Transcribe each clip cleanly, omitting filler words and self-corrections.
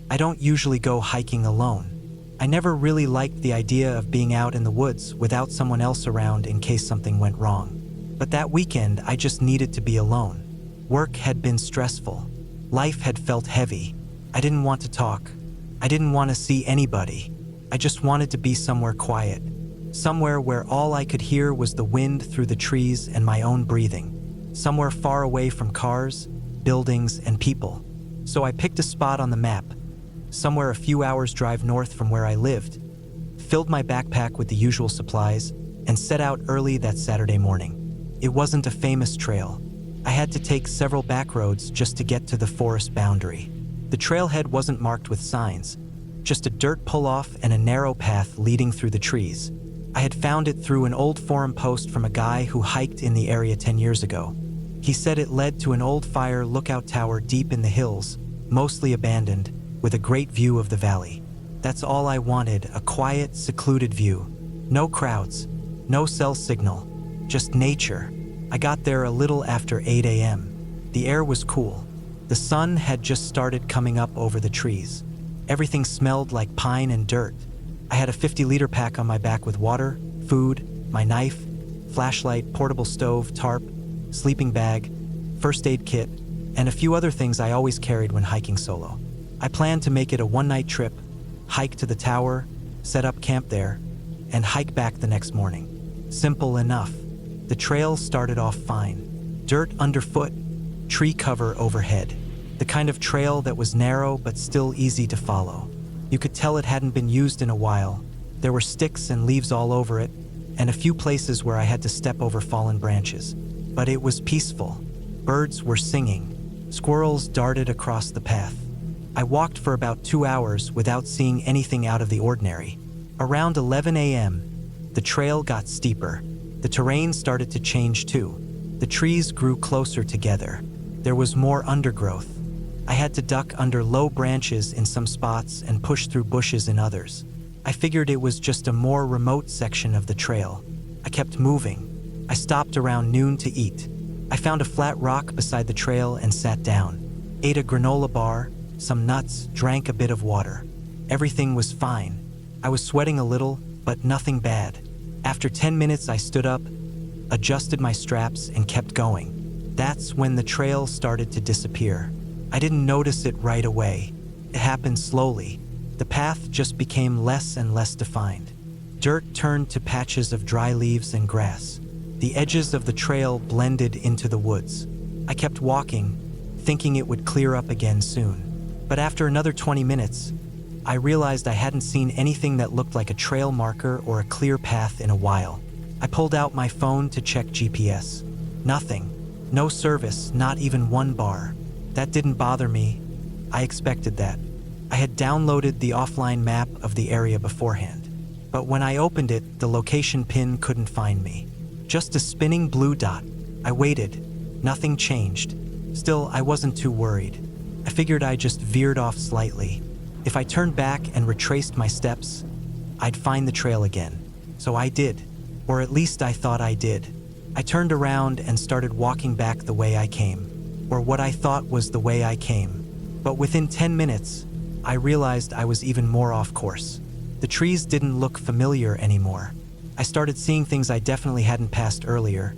I don't usually go hiking alone. I never really liked the idea of being out in the woods without someone else around in case something went wrong. But that weekend, I just needed to be alone. Work had been stressful. Life had felt heavy. I didn't want to talk. I didn't want to see anybody. I just wanted to be somewhere quiet. Somewhere where all I could hear was the wind through the trees and my own breathing. Somewhere far away from cars, buildings, and people. So I picked a spot on the map, somewhere a few hours' drive north from where I lived, filled my backpack with the usual supplies, and set out early that Saturday morning. It wasn't a famous trail. I had to take several back roads just to get to the forest boundary. The trailhead wasn't marked with signs, just a dirt pull-off and a narrow path leading through the trees. I had found it through an old forum post from a guy who hiked in the area 10 years ago. He said it led to an old fire lookout tower deep in the hills, mostly abandoned, with a great view of the valley. That's all I wanted, a quiet, secluded view. No crowds, no cell signal, just nature. I got there a little after 8 a.m. The air was cool. The sun had just started coming up over the trees. Everything smelled like pine and dirt. I had a 50-liter pack on my back with water, food, my knife, flashlight, portable stove, tarp, sleeping bag, first aid kit, and a few other things I always carried when hiking solo. I planned to make it a one-night trip, hike to the tower, set up camp there, and hike back the next morning. Simple enough. The trail started off fine. Dirt underfoot, tree cover overhead. The kind of trail that was narrow but still easy to follow. You could tell it hadn't been used in a while. There were sticks and leaves all over it, and a few places where I had to step over fallen branches. But it was peaceful. Birds were singing. Squirrels darted across the path. I walked for about 2 hours without seeing anything out of the ordinary. Around 11 a.m., the trail got steeper. The terrain started to change too. The trees grew closer together. There was more undergrowth. I had to duck under low branches in some spots and push through bushes in others. I figured it was just a more remote section of the trail. I kept moving. I stopped around noon to eat. I found a flat rock beside the trail and sat down. Ate a granola bar, some nuts, drank a bit of water. Everything was fine. I was sweating a little, but nothing bad. After 10 minutes, I stood up, adjusted my straps, and kept going. That's when the trail started to disappear. I didn't notice it right away. It happened slowly. The path just became less and less defined. Dirt turned to patches of dry leaves and grass. The edges of the trail blended into the woods. I kept walking, thinking it would clear up again soon. But after another 20 minutes, I realized I hadn't seen anything that looked like a trail marker or a clear path in a while. I pulled out my phone to check GPS. Nothing. No service, not even one bar. That didn't bother me. I expected that. I had downloaded the offline map of the area beforehand. But when I opened it, the location pin couldn't find me. Just a spinning blue dot. I waited. Nothing changed. Still, I wasn't too worried. I figured I just veered off slightly. If I turned back and retraced my steps, I'd find the trail again. So I did. Or at least I thought I did. I turned around and started walking back the way I came. Or what I thought was the way I came. But within 10 minutes, I realized I was even more off course. The trees didn't look familiar anymore. I started seeing things I definitely hadn't passed earlier,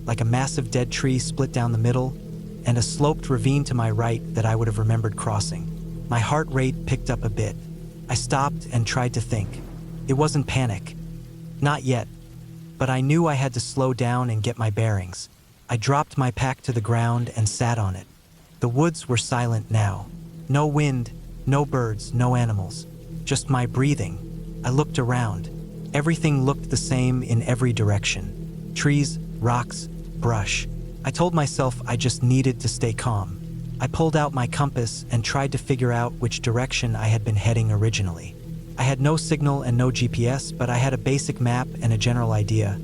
like a massive dead tree split down the middle, and a sloped ravine to my right that I would have remembered crossing. My heart rate picked up a bit. I stopped and tried to think. It wasn't panic. Not yet. But I knew I had to slow down and get my bearings. I dropped my pack to the ground and sat on it. The woods were silent now. No wind, no birds, no animals. Just my breathing. I looked around. Everything looked the same in every direction. Trees, rocks, brush. I told myself I just needed to stay calm. I pulled out my compass and tried to figure out which direction I had been heading originally. I had no signal and no GPS, but I had a basic map and a general idea.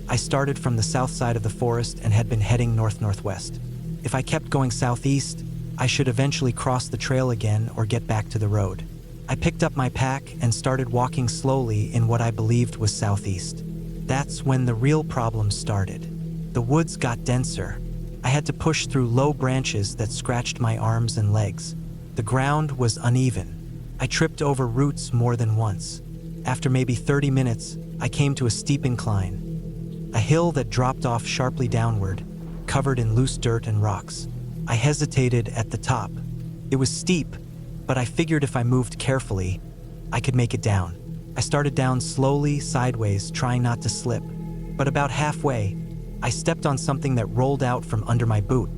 I started from the south side of the forest and had been heading north-northwest. If I kept going southeast, I should eventually cross the trail again or get back to the road. I picked up my pack and started walking slowly in what I believed was southeast. That's when the real problem started. The woods got denser. I had to push through low branches that scratched my arms and legs. The ground was uneven. I tripped over roots more than once. After maybe 30 minutes, I came to a steep incline, a hill that dropped off sharply downward, covered in loose dirt and rocks. I hesitated at the top. It was steep, but I figured if I moved carefully, I could make it down. I started down slowly, sideways, trying not to slip. But about halfway, I stepped on something that rolled out from under my boot.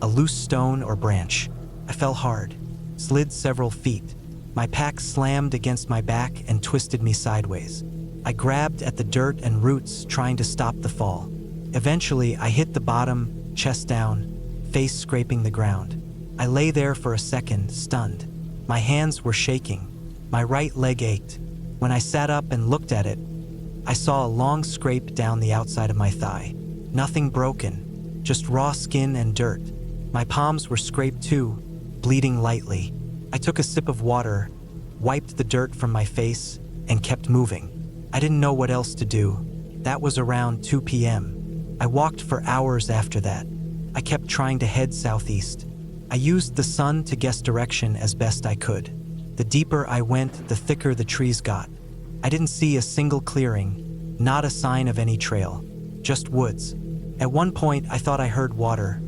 A loose stone or branch. I fell hard, slid several feet. My pack slammed against my back and twisted me sideways. I grabbed at the dirt and roots, trying to stop the fall. Eventually, I hit the bottom, chest down, face scraping the ground. I lay there for a second, stunned. My hands were shaking. My right leg ached. When I sat up and looked at it, I saw a long scrape down the outside of my thigh. Nothing broken, just raw skin and dirt. My palms were scraped too, bleeding lightly. I took a sip of water, wiped the dirt from my face, and kept moving. I didn't know what else to do. That was around 2 p.m. I walked for hours after that. I kept trying to head southeast. I used the sun to guess direction as best I could. The deeper I went, the thicker the trees got. I didn't see a single clearing, not a sign of any trail, just woods. At one point, I thought I heard water,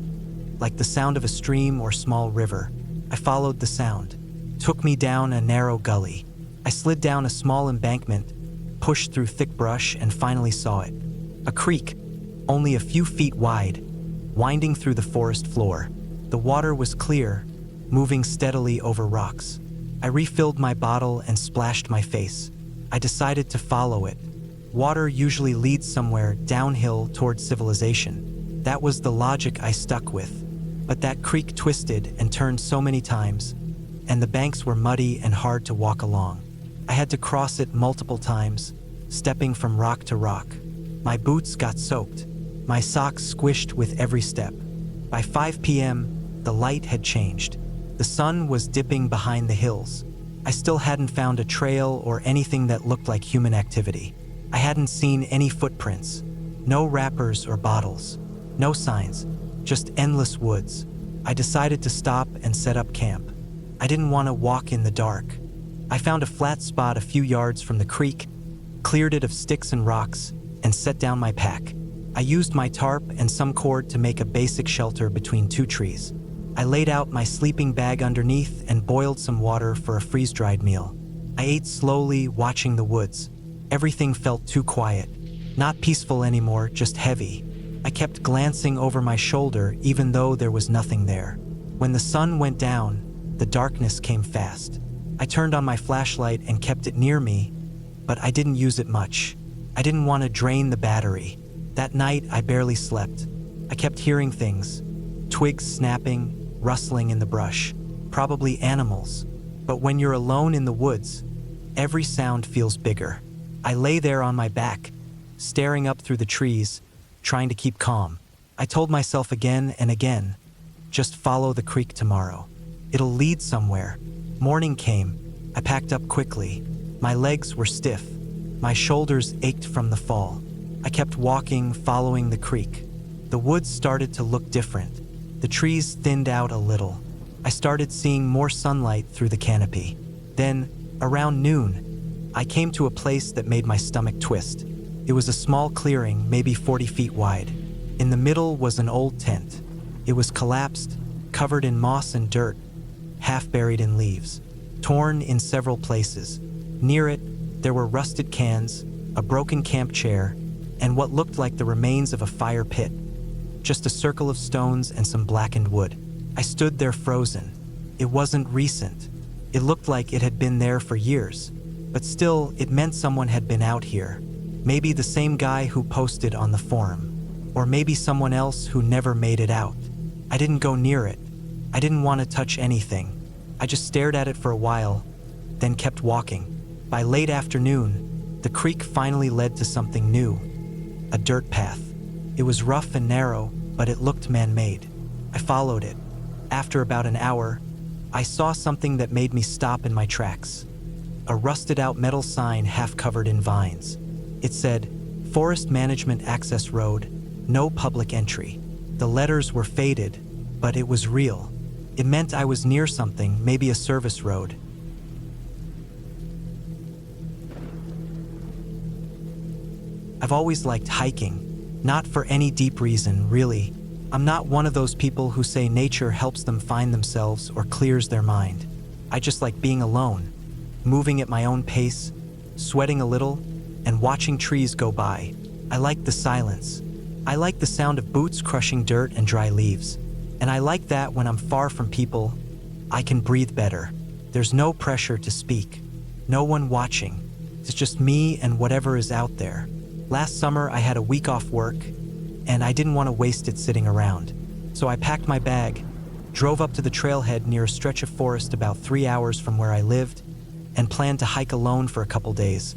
like the sound of a stream or small river. I followed the sound. It took me down a narrow gully. I slid down a small embankment, pushed through thick brush, and finally saw it. A creek, only a few feet wide, winding through the forest floor. The water was clear, moving steadily over rocks. I refilled my bottle and splashed my face. I decided to follow it. Water usually leads somewhere downhill towards civilization. That was the logic I stuck with. But that creek twisted and turned so many times, and the banks were muddy and hard to walk along. I had to cross it multiple times, stepping from rock to rock. My boots got soaked, my socks squished with every step. By 5 p.m., the light had changed. The sun was dipping behind the hills. I still hadn't found a trail or anything that looked like human activity. I hadn't seen any footprints, no wrappers or bottles, no signs, just endless woods. I decided to stop and set up camp. I didn't want to walk in the dark. I found a flat spot a few yards from the creek, cleared it of sticks and rocks, and set down my pack. I used my tarp and some cord to make a basic shelter between two trees. I laid out my sleeping bag underneath and boiled some water for a freeze-dried meal. I ate slowly, watching the woods. Everything felt too quiet. Not peaceful anymore, just heavy. I kept glancing over my shoulder even though there was nothing there. When the sun went down, the darkness came fast. I turned on my flashlight and kept it near me, but I didn't use it much. I didn't want to drain the battery. That night, I barely slept. I kept hearing things, twigs snapping, rustling in the brush, probably animals. But when you're alone in the woods, every sound feels bigger. I lay there on my back, staring up through the trees, trying to keep calm. I told myself again and again, just follow the creek tomorrow. It'll lead somewhere. Morning came. I packed up quickly. My legs were stiff. My shoulders ached from the fall. I kept walking, following the creek. The woods started to look different. The trees thinned out a little. I started seeing more sunlight through the canopy. Then, around noon, I came to a place that made my stomach twist. It was a small clearing, maybe 40 feet wide. In the middle was an old tent. It was collapsed, covered in moss and dirt, half buried in leaves, torn in several places. Near it, there were rusted cans, a broken camp chair, and what looked like the remains of a fire pit. Just a circle of stones and some blackened wood. I stood there frozen. It wasn't recent. It looked like it had been there for years. But still, it meant someone had been out here. Maybe the same guy who posted on the forum. Or maybe someone else who never made it out. I didn't go near it. I didn't want to touch anything. I just stared at it for a while, then kept walking. By late afternoon, the creek finally led to something new. A dirt path. It was rough and narrow, but it looked man-made. I followed it. After about an hour, I saw something that made me stop in my tracks. A rusted-out metal sign half covered in vines. It said, Forest Management Access Road, no public entry. The letters were faded, but it was real. It meant I was near something, maybe a service road. I've always liked hiking, not for any deep reason, really. I'm not one of those people who say nature helps them find themselves or clears their mind. I just like being alone, moving at my own pace, sweating a little, and watching trees go by. I like the silence. I like the sound of boots crushing dirt and dry leaves. And I like that when I'm far from people, I can breathe better. There's no pressure to speak, no one watching. It's just me and whatever is out there. Last summer, I had a week off work, and I didn't want to waste it sitting around. So I packed my bag, drove up to the trailhead near a stretch of forest about 3 hours from where I lived, and planned to hike alone for a couple days.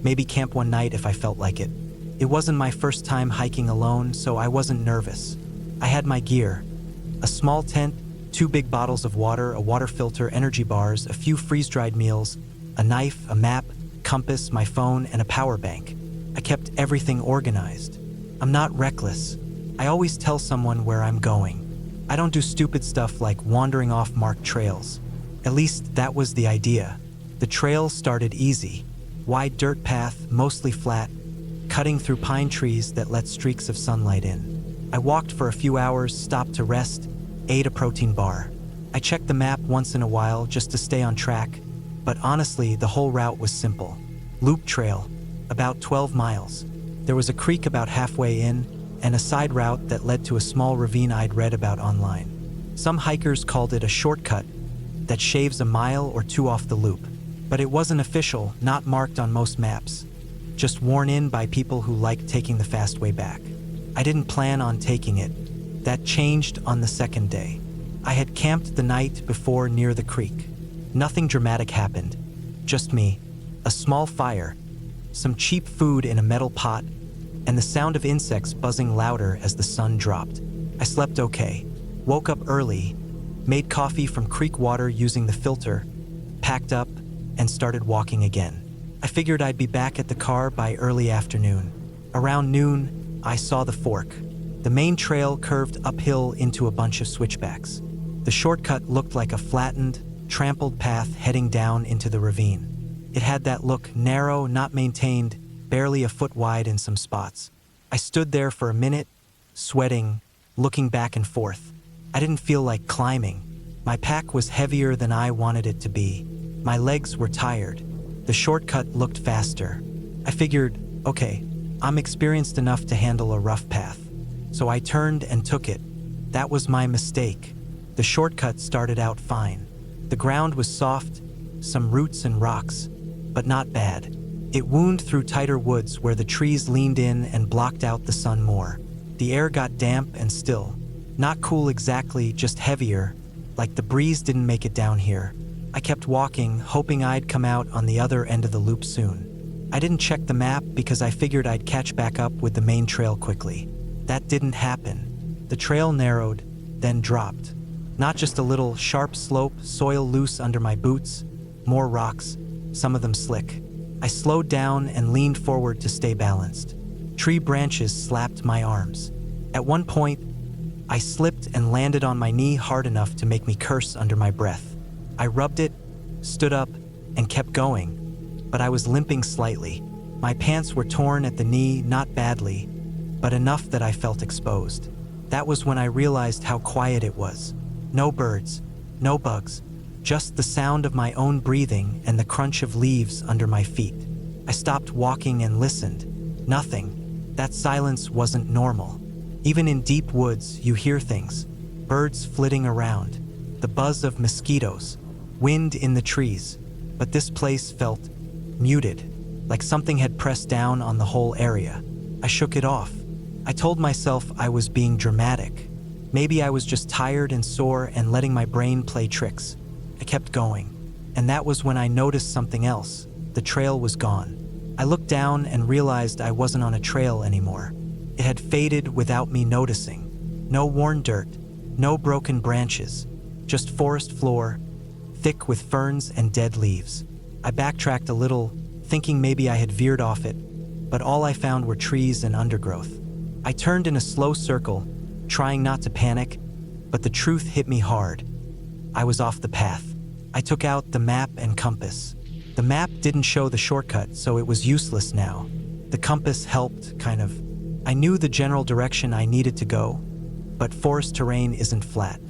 Maybe camp one night if I felt like it. It wasn't my first time hiking alone, so I wasn't nervous. I had my gear: a small tent, 2 big bottles of water, a water filter, energy bars, a few freeze-dried meals, a knife, a map, compass, my phone, and a power bank. I kept everything organized. I'm not reckless. I always tell someone where I'm going. I don't do stupid stuff like wandering off marked trails. At least that was the idea. The trail started easy. Wide dirt path, mostly flat, cutting through pine trees that let streaks of sunlight in. I walked for a few hours, stopped to rest, ate a protein bar. I checked the map once in a while just to stay on track, but honestly, the whole route was simple. Loop trail, about 12 miles. There was a creek about halfway in, and a side route that led to a small ravine I'd read about online. Some hikers called it a shortcut that shaves a mile or 2 off the loop. But it wasn't official, not marked on most maps. Just worn in by people who liked taking the fast way back. I didn't plan on taking it. That changed on the second day. I had camped the night before near the creek. Nothing dramatic happened. Just me, a small fire, some cheap food in a metal pot, and the sound of insects buzzing louder as the sun dropped. I slept okay, woke up early, made coffee from creek water using the filter, packed up, and started walking again. I figured I'd be back at the car by early afternoon. Around noon, I saw the fork. The main trail curved uphill into a bunch of switchbacks. The shortcut looked like a flattened, trampled path heading down into the ravine. It had that look, narrow, not maintained, barely a foot wide in some spots. I stood there for a minute, sweating, looking back and forth. I didn't feel like climbing. My pack was heavier than I wanted it to be. My legs were tired. The shortcut looked faster. I figured, okay, I'm experienced enough to handle a rough path. So I turned and took it. That was my mistake. The shortcut started out fine. The ground was soft, some roots and rocks, but not bad. It wound through tighter woods where the trees leaned in and blocked out the sun more. The air got damp and still. Not cool exactly, just heavier, like the breeze didn't make it down here. I kept walking, hoping I'd come out on the other end of the loop soon. I didn't check the map because I figured I'd catch back up with the main trail quickly. That didn't happen. The trail narrowed, then dropped. Not just a little sharp slope, soil loose under my boots, more rocks, some of them slick. I slowed down and leaned forward to stay balanced. Tree branches slapped my arms. At one point, I slipped and landed on my knee hard enough to make me curse under my breath. I rubbed it, stood up, and kept going, but I was limping slightly. My pants were torn at the knee, not badly, but enough that I felt exposed. That was when I realized how quiet it was. No birds, no bugs, just the sound of my own breathing and the crunch of leaves under my feet. I stopped walking and listened. Nothing. That silence wasn't normal. Even in deep woods, you hear things. Birds flitting around, the buzz of mosquitoes, wind in the trees. But this place felt muted, like something had pressed down on the whole area. I shook it off. I told myself I was being dramatic. Maybe I was just tired and sore and letting my brain play tricks. I kept going, and that was when I noticed something else. The trail was gone. I looked down and realized I wasn't on a trail anymore. It had faded without me noticing. No worn dirt, no broken branches, just forest floor, thick with ferns and dead leaves. I backtracked a little, thinking maybe I had veered off it, but all I found were trees and undergrowth. I turned in a slow circle, trying not to panic, but the truth hit me hard. I was off the path. I took out the map and compass. The map didn't show the shortcut, so it was useless now. The compass helped, kind of. I knew the general direction I needed to go, but forest terrain isn't flat.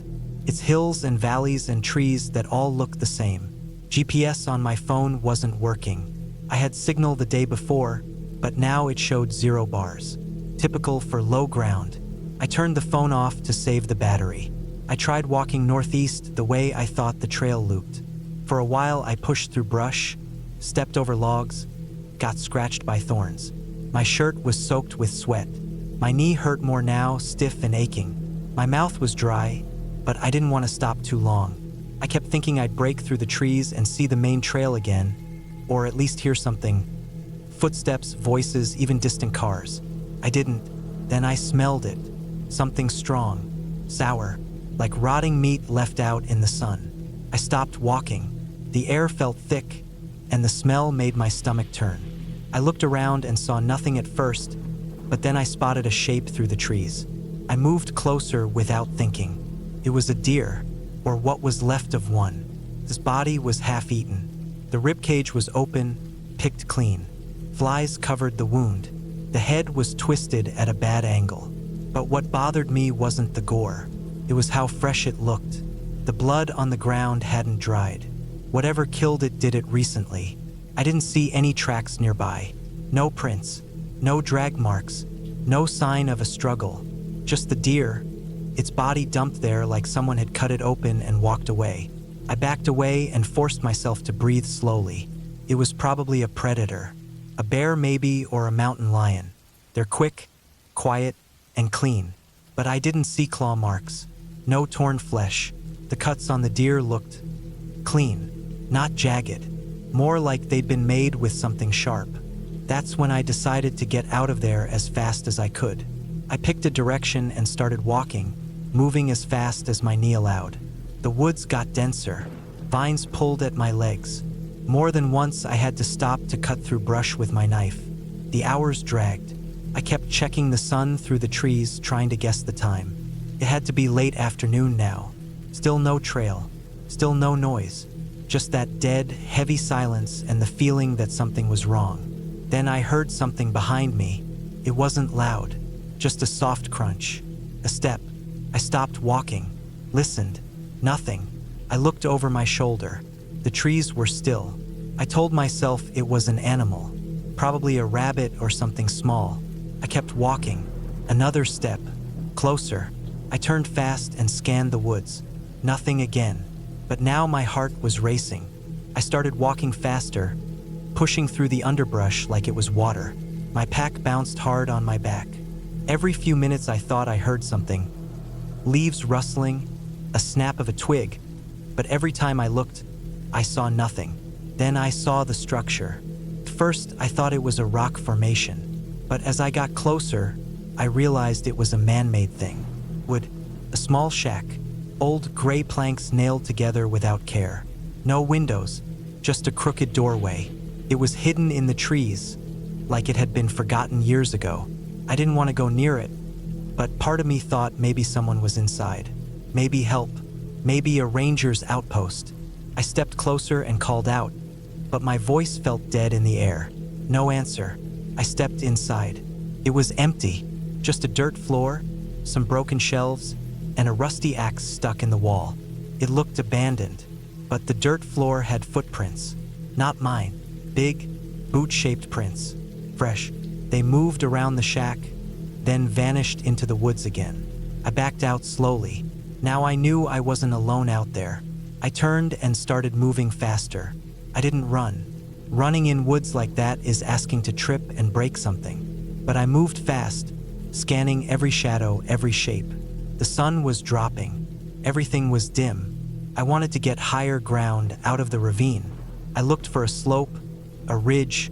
It's hills and valleys and trees that all look the same. GPS on my phone wasn't working. I had signal the day before, but now it showed 0 bars. Typical for low ground. I turned the phone off to save the battery. I tried walking northeast the way I thought the trail looped. For a while I pushed through brush, stepped over logs, got scratched by thorns. My shirt was soaked with sweat. My knee hurt more now, stiff and aching. My mouth was dry, but I didn't want to stop too long. I kept thinking I'd break through the trees and see the main trail again, or at least hear something. Footsteps, voices, even distant cars. I didn't. Then I smelled it. Something strong, sour, like rotting meat left out in the sun. I stopped walking. The air felt thick, and the smell made my stomach turn. I looked around and saw nothing at first, but then I spotted a shape through the trees. I moved closer without thinking. It was a deer, or what was left of one. His body was half-eaten. The ribcage was open, picked clean. Flies covered the wound. The head was twisted at a bad angle. But what bothered me wasn't the gore. It was how fresh it looked. The blood on the ground hadn't dried. Whatever killed it did it recently. I didn't see any tracks nearby. No prints, no drag marks, no sign of a struggle. Just the deer, its body dumped there like someone had cut it open and walked away. I backed away and forced myself to breathe slowly. It was probably a predator. A bear maybe, or a mountain lion. They're quick, quiet, and clean. But I didn't see claw marks. No torn flesh. The cuts on the deer looked clean, not jagged. More like they'd been made with something sharp. That's when I decided to get out of there as fast as I could. I picked a direction and started walking, moving as fast as my knee allowed. The woods got denser. Vines pulled at my legs. More than once I had to stop to cut through brush with my knife. The hours dragged. I kept checking the sun through the trees, trying to guess the time. It had to be late afternoon now. Still no trail. Still no noise. Just that dead, heavy silence and the feeling that something was wrong. Then I heard something behind me. It wasn't loud. Just a soft crunch. A step. I stopped walking. Listened. Nothing. I looked over my shoulder. The trees were still. I told myself it was an animal. Probably a rabbit or something small. I kept walking. Another step. Closer. I turned fast and scanned the woods. Nothing again. But now my heart was racing. I started walking faster, pushing through the underbrush like it was water. My pack bounced hard on my back. Every few minutes I thought I heard something. Leaves rustling, a snap of a twig. But every time I looked, I saw nothing. Then I saw the structure. First, I thought it was a rock formation. But as I got closer, I realized it was a man-made thing. Wood, a small shack, old gray planks nailed together without care. No windows, just a crooked doorway. It was hidden in the trees, like it had been forgotten years ago. I didn't want to go near it, but part of me thought maybe someone was inside. Maybe help. Maybe a ranger's outpost. I stepped closer and called out, but my voice felt dead in the air. No answer. I stepped inside. It was empty. Just a dirt floor, some broken shelves, and a rusty axe stuck in the wall. It looked abandoned, but the dirt floor had footprints. Not mine. Big, boot-shaped prints. Fresh. They moved around the shack, then vanished into the woods again. I backed out slowly. Now I knew I wasn't alone out there. I turned and started moving faster. I didn't run. Running in woods like that is asking to trip and break something. But I moved fast, scanning every shadow, every shape. The sun was dropping. Everything was dim. I wanted to get higher ground, out of the ravine. I looked for a slope, a ridge,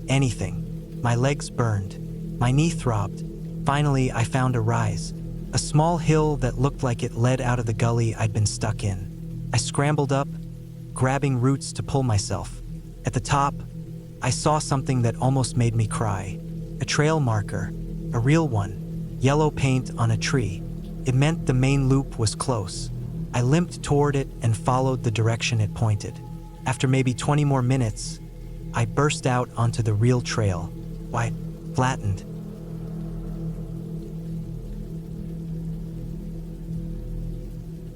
anything. My legs burned. My knee throbbed. Finally, I found a rise. A small hill that looked like it led out of the gully I'd been stuck in. I scrambled up, grabbing roots to pull myself. At the top, I saw something that almost made me cry. A trail marker, a real one, yellow paint on a tree. It meant the main loop was close. I limped toward it and followed the direction it pointed. After maybe 20 more minutes, I burst out onto the real trail. Why, flattened.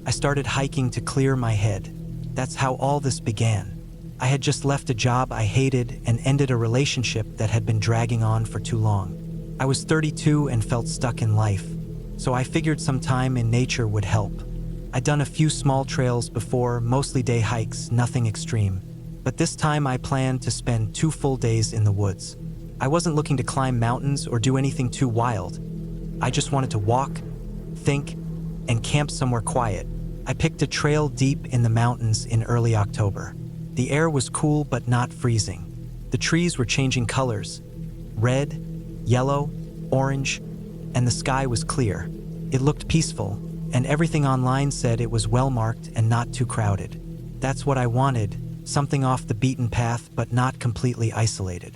I started hiking to clear my head. That's how all this began. I had just left a job I hated and ended a relationship that had been dragging on for too long. I was 32 and felt stuck in life, so I figured some time in nature would help. I'd done a few small trails before, mostly day hikes, nothing extreme. But this time I planned to spend 2 full days in the woods. I wasn't looking to climb mountains or do anything too wild. I just wanted to walk, think, and camp somewhere quiet. I picked a trail deep in the mountains in early October. The air was cool but not freezing. The trees were changing colors: red, yellow, orange, and the sky was clear. It looked peaceful, and everything online said it was well marked and not too crowded. That's what I wanted, something off the beaten path but not completely isolated.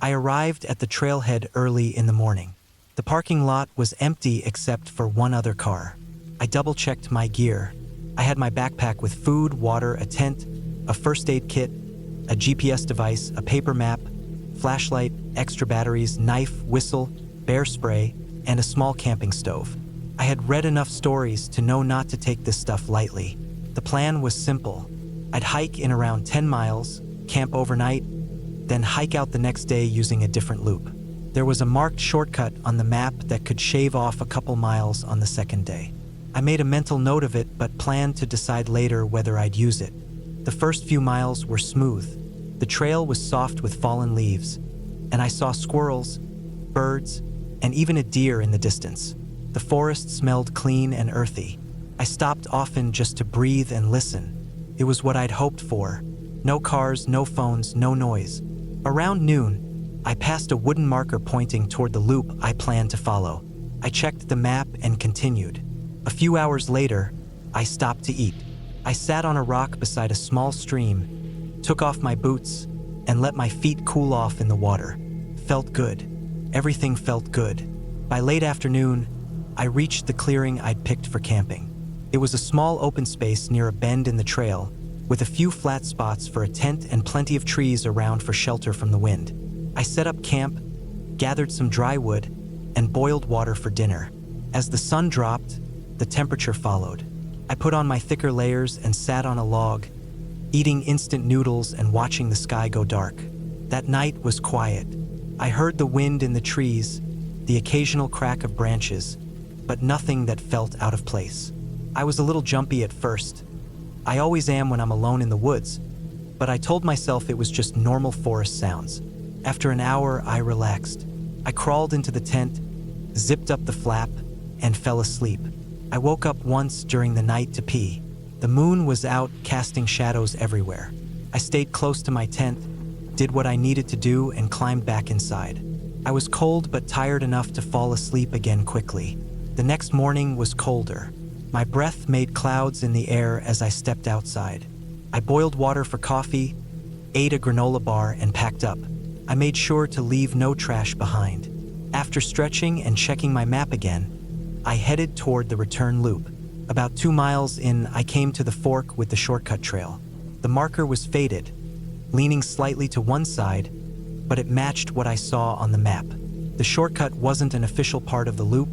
I arrived at the trailhead early in the morning. The parking lot was empty except for one other car. I double-checked my gear. I had my backpack with food, water, a tent, a first aid kit, a GPS device, a paper map, flashlight, extra batteries, knife, whistle, bear spray, and a small camping stove. I had read enough stories to know not to take this stuff lightly. The plan was simple. I'd hike in around 10 miles, camp overnight, then hike out the next day using a different loop. There was a marked shortcut on the map that could shave off a couple miles on the second day. I made a mental note of it but planned to decide later whether I'd use it. The first few miles were smooth. The trail was soft with fallen leaves, and I saw squirrels, birds, and even a deer in the distance. The forest smelled clean and earthy. I stopped often just to breathe and listen. It was what I'd hoped for. No cars, no phones, no noise. Around noon, I passed a wooden marker pointing toward the loop I planned to follow. I checked the map and continued. A few hours later, I stopped to eat. I sat on a rock beside a small stream, took off my boots, and let my feet cool off in the water. Felt good. Everything felt good. By late afternoon, I reached the clearing I'd picked for camping. It was a small open space near a bend in the trail, with a few flat spots for a tent and plenty of trees around for shelter from the wind. I set up camp, gathered some dry wood, and boiled water for dinner. As the sun dropped, the temperature followed. I put on my thicker layers and sat on a log, eating instant noodles and watching the sky go dark. That night was quiet. I heard the wind in the trees, the occasional crack of branches, but nothing that felt out of place. I was a little jumpy at first. I always am when I'm alone in the woods, but I told myself it was just normal forest sounds. After an hour, I relaxed. I crawled into the tent, zipped up the flap, and fell asleep. I woke up once during the night to pee. The moon was out, casting shadows everywhere. I stayed close to my tent, did what I needed to do, and climbed back inside. I was cold but tired enough to fall asleep again quickly. The next morning was colder. My breath made clouds in the air as I stepped outside. I boiled water for coffee, ate a granola bar, and packed up. I made sure to leave no trash behind. After stretching and checking my map again, I headed toward the return loop. About 2 miles in, I came to the fork with the shortcut trail. The marker was faded, leaning slightly to one side, but it matched what I saw on the map. The shortcut wasn't an official part of the loop,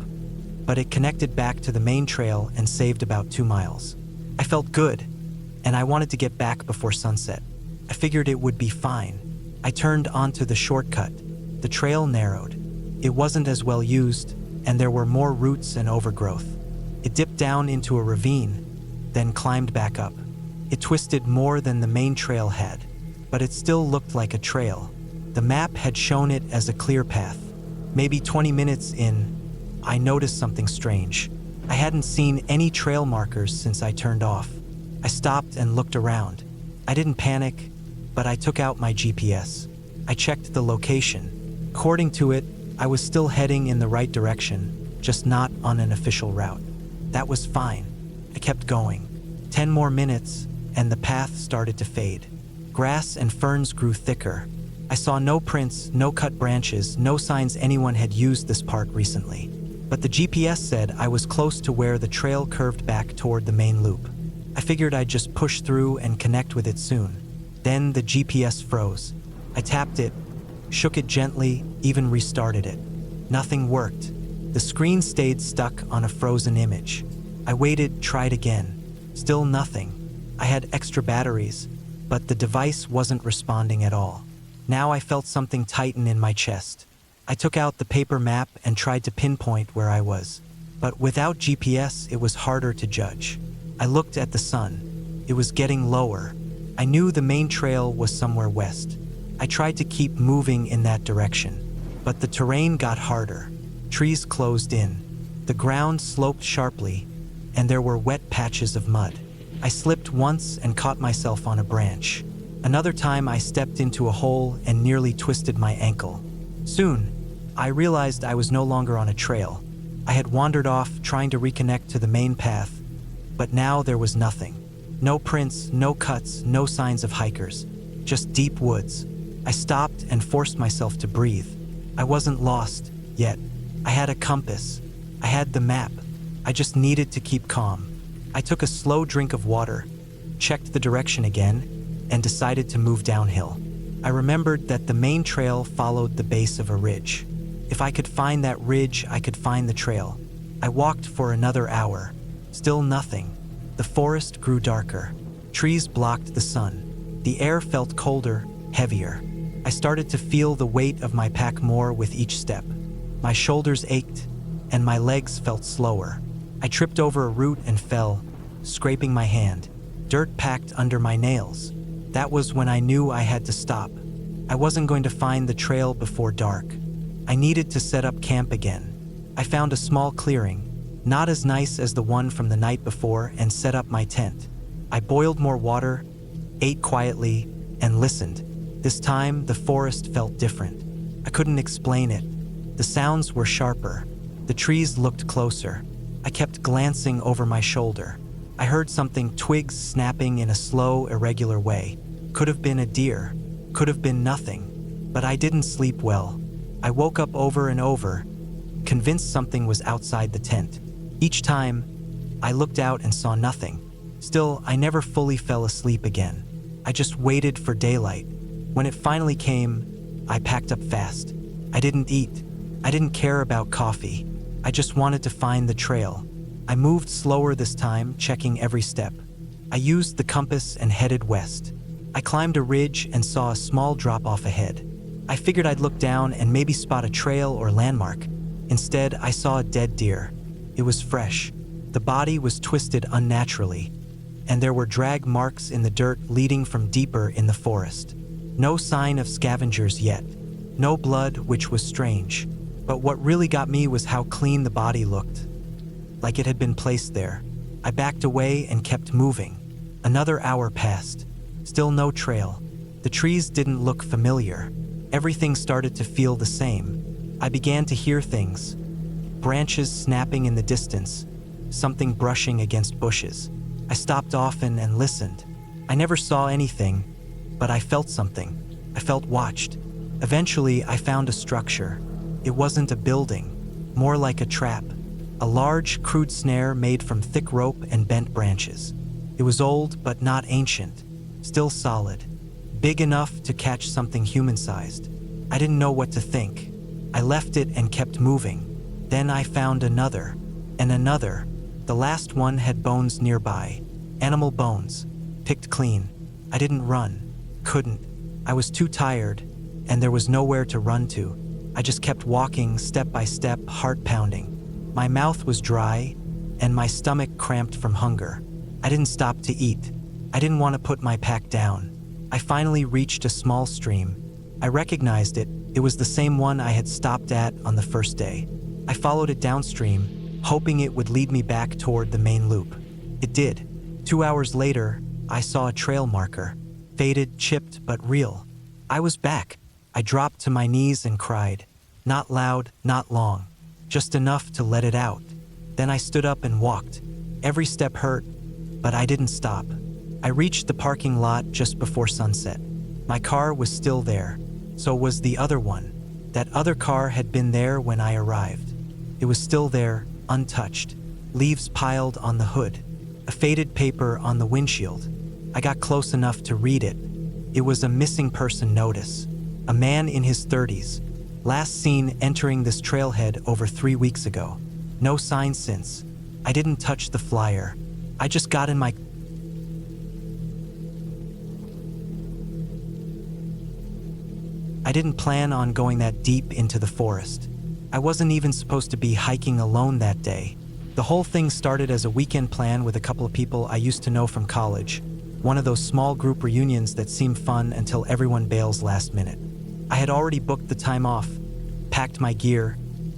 but it connected back to the main trail and saved about 2 miles. I felt good, and I wanted to get back before sunset. I figured it would be fine. I turned onto the shortcut. The trail narrowed. It wasn't as well used, and there were more roots and overgrowth. It dipped down into a ravine, then climbed back up. It twisted more than the main trail had, but it still looked like a trail. The map had shown it as a clear path. Maybe 20 minutes in, I noticed something strange. I hadn't seen any trail markers since I turned off. I stopped and looked around. I didn't panic, but I took out my GPS. I checked the location. According to it, I was still heading in the right direction, just not on an official route. That was fine. I kept going. 10 more minutes, and the path started to fade. Grass and ferns grew thicker. I saw no prints, no cut branches, no signs anyone had used this part recently. But the GPS said I was close to where the trail curved back toward the main loop. I figured I'd just push through and connect with it soon. Then the GPS froze. I tapped it, shook it gently, even restarted it. Nothing worked. The screen stayed stuck on a frozen image. I waited, tried again. Still nothing. I had extra batteries, but the device wasn't responding at all. Now I felt something tighten in my chest. I took out the paper map and tried to pinpoint where I was. But without GPS, it was harder to judge. I looked at the sun. It was getting lower. I knew the main trail was somewhere west. I tried to keep moving in that direction, but the terrain got harder. Trees closed in. The ground sloped sharply, and there were wet patches of mud. I slipped once and caught myself on a branch. Another time I stepped into a hole and nearly twisted my ankle. Soon, I realized I was no longer on a trail. I had wandered off, trying to reconnect to the main path, but now there was nothing. No prints, no cuts, no signs of hikers. Just deep woods. I stopped and forced myself to breathe. I wasn't lost, yet. I had a compass. I had the map. I just needed to keep calm. I took a slow drink of water, checked the direction again, and decided to move downhill. I remembered that the main trail followed the base of a ridge. If I could find that ridge, I could find the trail. I walked for another hour. Still nothing. The forest grew darker. Trees blocked the sun. The air felt colder, heavier. I started to feel the weight of my pack more with each step. My shoulders ached, and my legs felt slower. I tripped over a root and fell, scraping my hand. Dirt packed under my nails. That was when I knew I had to stop. I wasn't going to find the trail before dark. I needed to set up camp again. I found a small clearing, not as nice as the one from the night before, and set up my tent. I boiled more water, ate quietly, and listened. This time, the forest felt different. I couldn't explain it. The sounds were sharper. The trees looked closer. I kept glancing over my shoulder. I heard something, twigs snapping in a slow, irregular way. Could have been a deer. Could have been nothing. But I didn't sleep well. I woke up over and over, convinced something was outside the tent. Each time, I looked out and saw nothing. Still, I never fully fell asleep again. I just waited for daylight. When it finally came, I packed up fast. I didn't eat. I didn't care about coffee. I just wanted to find the trail. I moved slower this time, checking every step. I used the compass and headed west. I climbed a ridge and saw a small drop-off ahead. I figured I'd look down and maybe spot a trail or landmark. Instead, I saw a dead deer. It was fresh. The body was twisted unnaturally, and there were drag marks in the dirt leading from deeper in the forest. No sign of scavengers yet. No blood, which was strange. But what really got me was how clean the body looked, like it had been placed there. I backed away and kept moving. Another hour passed. Still no trail. The trees didn't look familiar. Everything started to feel the same. I began to hear things. Branches snapping in the distance, something brushing against bushes. I stopped often and listened. I never saw anything, but I felt something. I felt watched. Eventually, I found a structure. It wasn't a building, more like a trap. A large, crude snare made from thick rope and bent branches. It was old, but not ancient. Still solid. Big enough to catch something human-sized. I didn't know what to think. I left it and kept moving. Then I found another, and another. The last one had bones nearby. Animal bones, picked clean. I didn't run. Couldn't. I was too tired, and there was nowhere to run to. I just kept walking, step by step, heart pounding. My mouth was dry, and my stomach cramped from hunger. I didn't stop to eat. I didn't want to put my pack down. I finally reached a small stream. I recognized it. It was the same one I had stopped at on the first day. I followed it downstream, hoping it would lead me back toward the main loop. It did. 2 hours later, I saw a trail marker. Faded, chipped, but real. I was back. I dropped to my knees and cried. Not loud, not long. Just enough to let it out. Then I stood up and walked. Every step hurt, but I didn't stop. I reached the parking lot just before sunset. My car was still there. So was the other one. That other car had been there when I arrived. It was still there, untouched. Leaves piled on the hood. a faded paper on the windshield. I got close enough to read it. It was a missing person notice. A man in his 30s. Last seen entering this trailhead over 3 weeks ago. No sign since. I didn't touch the flyer. I just got in my... I didn't plan on going that deep into the forest. I wasn't even supposed to be hiking alone that day. The whole thing started as a weekend plan with a couple of people I used to know from college. One of those small group reunions that seem fun until everyone bails last minute. I had already booked the time off, packed my gear,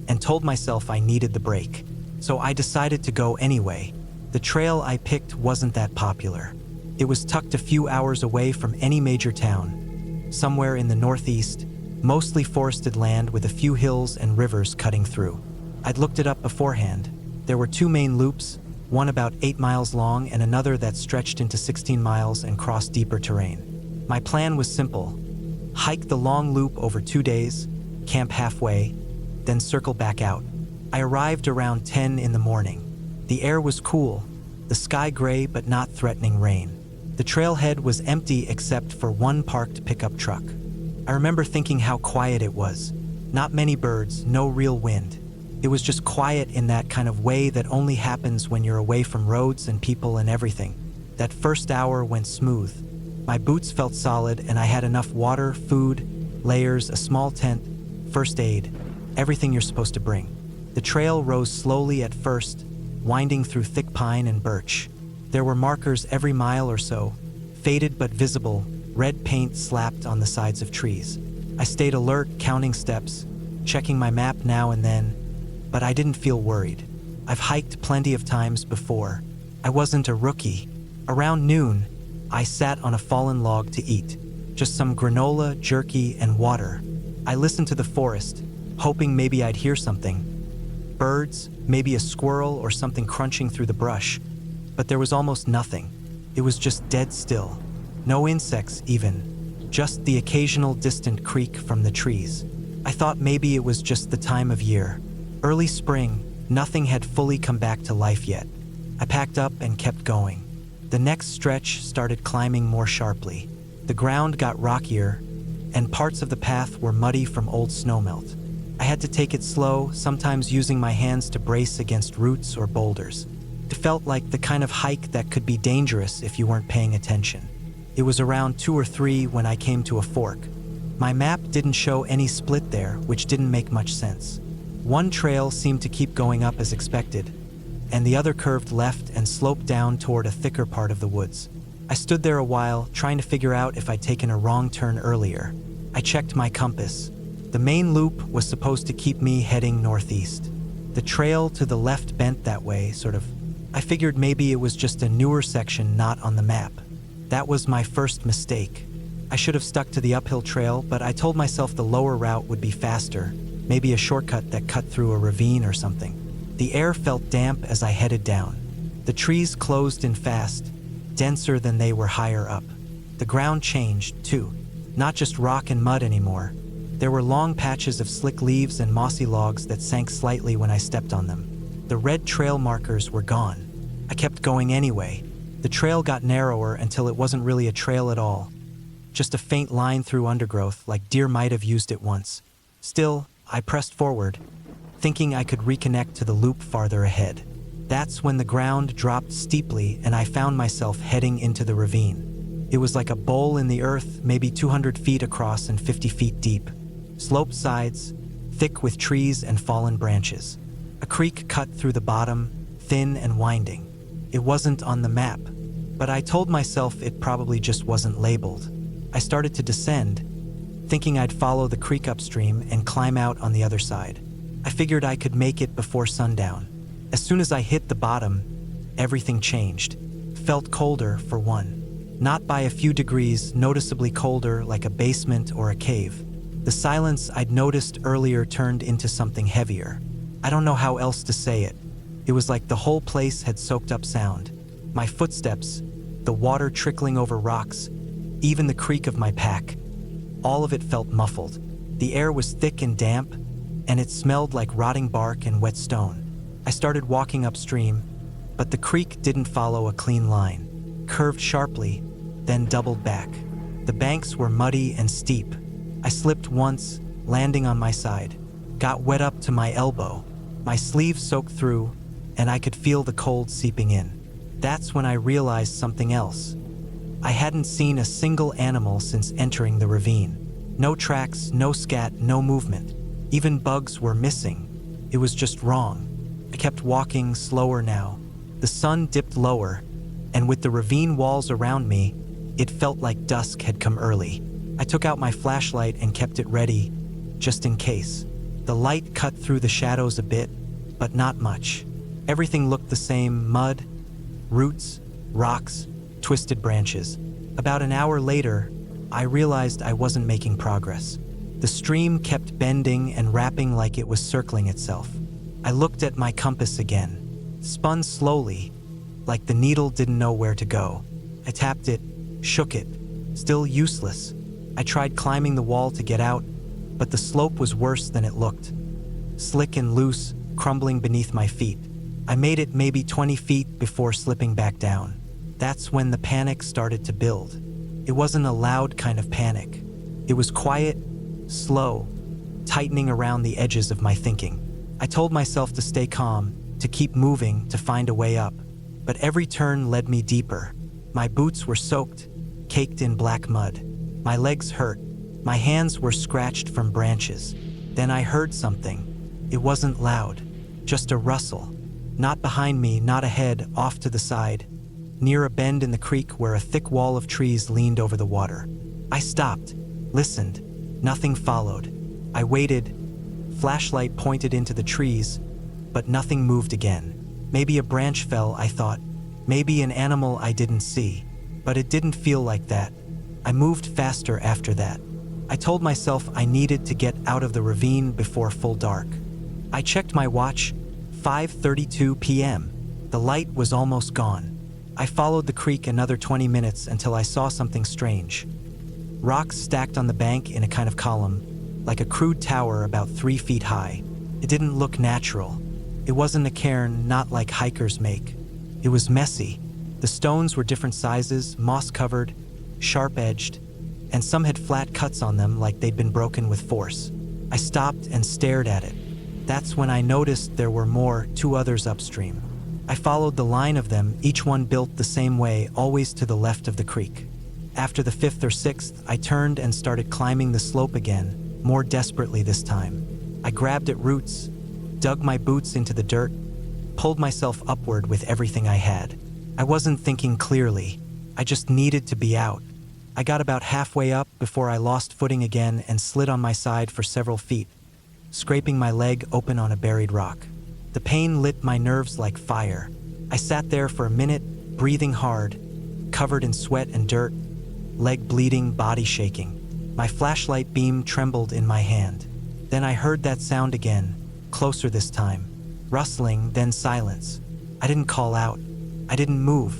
and told myself I needed the break. So I decided to go anyway. The trail I picked wasn't that popular. It was tucked a few hours away from any major town, somewhere in the northeast, mostly forested land with a few hills and rivers cutting through. I'd looked it up beforehand. There were 2 main loops, one about 8 miles long and another that stretched into 16 miles and crossed deeper terrain. My plan was simple. Hike the long loop over 2 days, camp halfway, then circle back out. I arrived around 10 in the morning. The air was cool, the sky gray but not threatening rain. The trailhead was empty except for one parked pickup truck. I remember thinking how quiet it was. Not many birds, no real wind. It was just quiet in that kind of way that only happens when you're away from roads and people and everything. That first hour went smooth. My boots felt solid and I had enough water, food, layers, a small tent, first aid, everything you're supposed to bring. The trail rose slowly at first, winding through thick pine and birch. There were markers every mile or so, faded but visible, red paint slapped on the sides of trees. I stayed alert, counting steps, checking my map now and then, but I didn't feel worried. I've hiked plenty of times before. I wasn't a rookie. Around noon, I sat on a fallen log to eat. Just some granola, jerky, and water. I listened to the forest, hoping maybe I'd hear something. Birds, maybe a squirrel or something crunching through the brush. But there was almost nothing. It was just dead still. No insects even. Just the occasional distant creak from the trees. I thought maybe it was just the time of year. Early spring, nothing had fully come back to life yet. I packed up and kept going. The next stretch started climbing more sharply. The ground got rockier, and parts of the path were muddy from old snowmelt. I had to take it slow, sometimes using my hands to brace against roots or boulders. It felt like the kind of hike that could be dangerous if you weren't paying attention. It was around 2 or 3 when I came to a fork. My map didn't show any split there, which didn't make much sense. One trail seemed to keep going up as expected, and the other curved left and sloped down toward a thicker part of the woods. I stood there a while, trying to figure out if I'd taken a wrong turn earlier. I checked my compass. The main loop was supposed to keep me heading northeast. The trail to the left bent that way, sort of. I figured maybe it was just a newer section not on the map. That was my first mistake. I should have stuck to the uphill trail, but I told myself the lower route would be faster, maybe a shortcut that cut through a ravine or something. The air felt damp as I headed down. The trees closed in fast, denser than they were higher up. The ground changed, too. Not just rock and mud anymore. There were long patches of slick leaves and mossy logs that sank slightly when I stepped on them. The red trail markers were gone. I kept going anyway. The trail got narrower until it wasn't really a trail at all. Just a faint line through undergrowth, like deer might have used it once. Still, I pressed forward, thinking I could reconnect to the loop farther ahead. That's when the ground dropped steeply and I found myself heading into the ravine. It was like a bowl in the earth, maybe 200 feet across and 50 feet deep. Sloped sides, thick with trees and fallen branches. A creek cut through the bottom, thin and winding. It wasn't on the map, but I told myself it probably just wasn't labeled. I started to descend, thinking I'd follow the creek upstream and climb out on the other side. I figured I could make it before sundown. As soon as I hit the bottom, everything changed. Felt colder, for one. Not by a few degrees, noticeably colder, like a basement or a cave. The silence I'd noticed earlier turned into something heavier. I don't know how else to say it. It was like the whole place had soaked up sound. My footsteps, the water trickling over rocks, even the creak of my pack. All of it felt muffled. The air was thick and damp, and it smelled like rotting bark and wet stone. I started walking upstream, But the creek didn't follow a clean line, curved sharply, then doubled back. The banks were muddy and steep. I slipped once, landing on my side, got wet up to my elbow. My sleeve soaked through, and I could feel the cold seeping in. That's when I realized something else. I hadn't seen a single animal since entering the ravine. No tracks, no scat, no movement. Even bugs were missing. It was just wrong. I kept walking slower now. The sun dipped lower, and with the ravine walls around me, it felt like dusk had come early. I took out my flashlight and kept it ready, just in case. The light cut through the shadows a bit, but not much. Everything looked the same: mud, roots, rocks, twisted branches. About an hour later, I realized I wasn't making progress. The stream kept bending and wrapping like it was circling itself. I looked at my compass again. Spun slowly, like the needle didn't know where to go. I tapped it, shook it. Still useless. I tried climbing the wall to get out, but the slope was worse than it looked. Slick and loose, crumbling beneath my feet. I made it maybe 20 feet before slipping back down. That's when the panic started to build. It wasn't a loud kind of panic. It was quiet, slow, tightening around the edges of my thinking. I told myself to stay calm, to keep moving, to find a way up. But every turn led me deeper. My boots were soaked, caked in black mud. My legs hurt. My hands were scratched from branches. Then I heard something. It wasn't loud, just a rustle. Not behind me, not ahead, off to the side, near a bend in the creek where a thick wall of trees leaned over the water. I stopped, listened. Nothing followed. I waited. Flashlight pointed into the trees, but nothing moved again. Maybe a branch fell, I thought. Maybe an animal I didn't see. But it didn't feel like that. I moved faster after that. I told myself I needed to get out of the ravine before full dark. I checked my watch, 5:32 p.m. The light was almost gone. I followed the creek another 20 minutes until I saw something strange. Rocks stacked on the bank in a kind of column, like a crude tower about 3 feet high. It didn't look natural. It wasn't a cairn, not like hikers make. It was messy. The stones were different sizes, moss-covered, sharp-edged, and some had flat cuts on them like they'd been broken with force. I stopped and stared at it. That's when I noticed there were more, 2 others upstream. I followed the line of them, each one built the same way, always to the left of the creek. After the 5th or 6th, I turned and started climbing the slope again, more desperately this time. I grabbed at roots, dug my boots into the dirt, pulled myself upward with everything I had. I wasn't thinking clearly. I just needed to be out. I got about halfway up before I lost footing again and slid on my side for several feet, scraping my leg open on a buried rock. The pain lit my nerves like fire. I sat there for a minute, breathing hard, covered in sweat and dirt, leg bleeding, body shaking. My flashlight beam trembled in my hand. Then I heard that sound again, closer this time. Rustling, then silence. I didn't call out. I didn't move.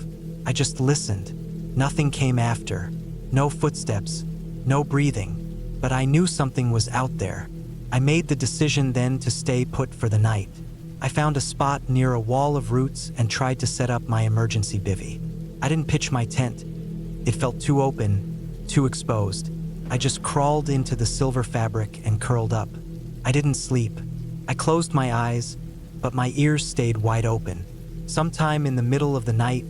I just listened. Nothing came after. No footsteps. No breathing. But I knew something was out there. I made the decision then to stay put for the night. I found a spot near a wall of roots and tried to set up my emergency bivvy. I didn't pitch my tent. It felt too open, too exposed. I just crawled into the silver fabric and curled up. I didn't sleep. I closed my eyes, but my ears stayed wide open. Sometime in the middle of the night,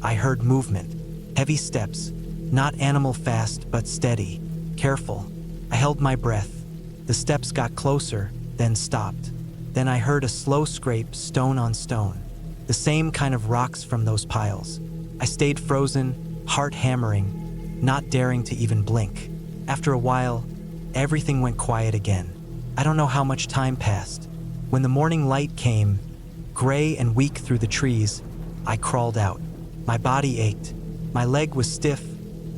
I heard movement. Heavy steps. Not animal fast, but steady. Careful. I held my breath. The steps got closer, then stopped. Then I heard a slow scrape, stone on stone. The same kind of rocks from those piles. I stayed frozen, heart hammering, not daring to even blink. After a while, everything went quiet again. I don't know how much time passed. When the morning light came, gray and weak through the trees, I crawled out. My body ached. My leg was stiff,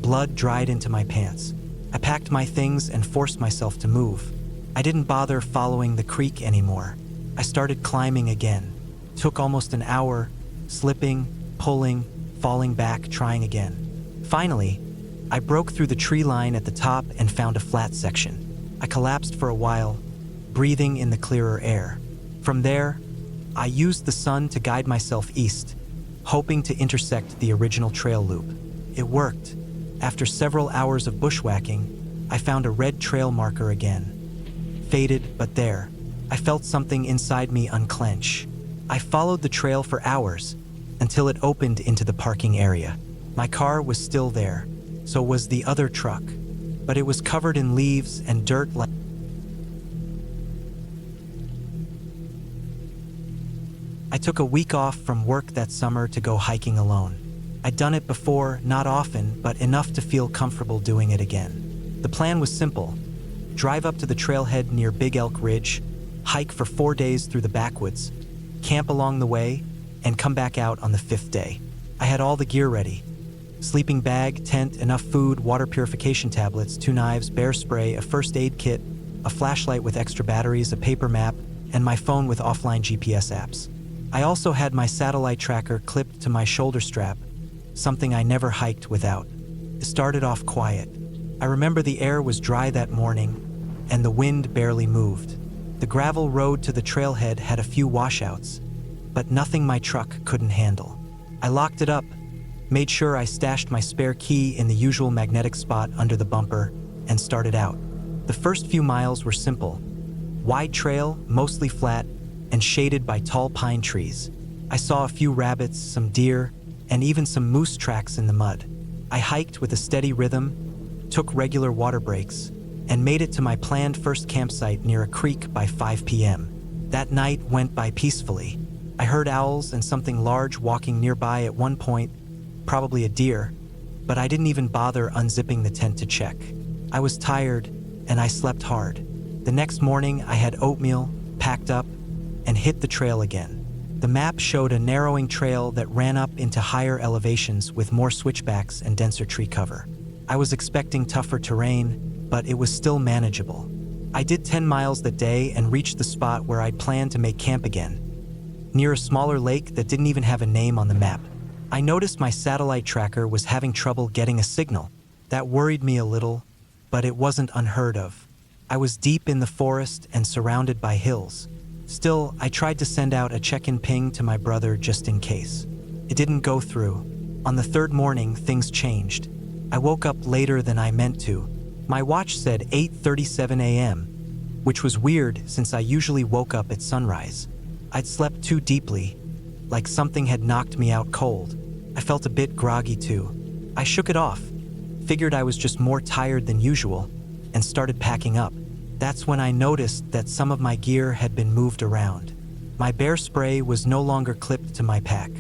blood dried into my pants. I packed my things and forced myself to move. I didn't bother following the creek anymore. I started climbing again. Took almost an hour, slipping, pulling, falling back, trying again. Finally, I broke through the tree line at the top and found a flat section. I collapsed for a while, breathing in the clearer air. From there, I used the sun to guide myself east, hoping to intersect the original trail loop. It worked. After several hours of bushwhacking, I found a red trail marker again. Faded, but there. I felt something inside me unclench. I followed the trail for hours until it opened into the parking area. My car was still there, so was the other truck, but it was covered in leaves and dirt like I took a week off from work that summer to go hiking alone. I'd done it before, not often, but enough to feel comfortable doing it again. The plan was simple. Drive up to the trailhead near Big Elk Ridge, hike for 4 days through the backwoods, camp along the way, and come back out on the 5th day. I had all the gear ready. Sleeping bag, tent, enough food, water purification tablets, 2 knives, bear spray, a first aid kit, a flashlight with extra batteries, a paper map, and my phone with offline GPS apps. I also had my satellite tracker clipped to my shoulder strap, something I never hiked without. It started off quiet. I remember the air was dry that morning, and the wind barely moved. The gravel road to the trailhead had a few washouts, but nothing my truck couldn't handle. I locked it up, made sure I stashed my spare key in the usual magnetic spot under the bumper, and started out. The first few miles were simple. Wide trail, mostly flat, and shaded by tall pine trees. I saw a few rabbits, some deer, and even some moose tracks in the mud. I hiked with a steady rhythm, took regular water breaks, and made it to my planned first campsite near a creek by 5 p.m. That night went by peacefully. I heard owls and something large walking nearby at one point, probably a deer, but I didn't even bother unzipping the tent to check. I was tired, and I slept hard. The next morning, I had oatmeal, packed up, and hit the trail again. The map showed a narrowing trail that ran up into higher elevations with more switchbacks and denser tree cover. I was expecting tougher terrain, but it was still manageable. I did 10 miles that day and reached the spot where I'd planned to make camp again, near a smaller lake that didn't even have a name on the map. I noticed my satellite tracker was having trouble getting a signal. That worried me a little, but it wasn't unheard of. I was deep in the forest and surrounded by hills. Still, I tried to send out a check-in ping to my brother just in case. It didn't go through. On the 3rd morning, things changed. I woke up later than I meant to. My watch said 8:37 a.m., which was weird since I usually woke up at sunrise. I'd slept too deeply, like something had knocked me out cold. I felt a bit groggy too. I shook it off, figured I was just more tired than usual, and started packing up. That's when I noticed that some of my gear had been moved around. My bear spray was no longer clipped to my pack.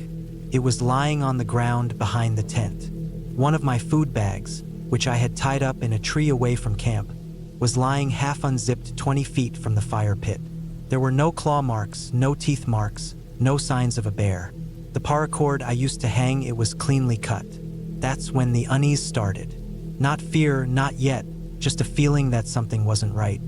It was lying on the ground behind the tent. One of my food bags, which I had tied up in a tree away from camp, was lying half unzipped 20 feet from the fire pit. There were no claw marks, no teeth marks, no signs of a bear. The paracord I used to hang, it was cleanly cut. That's when the unease started. Not fear, not yet, just a feeling that something wasn't right.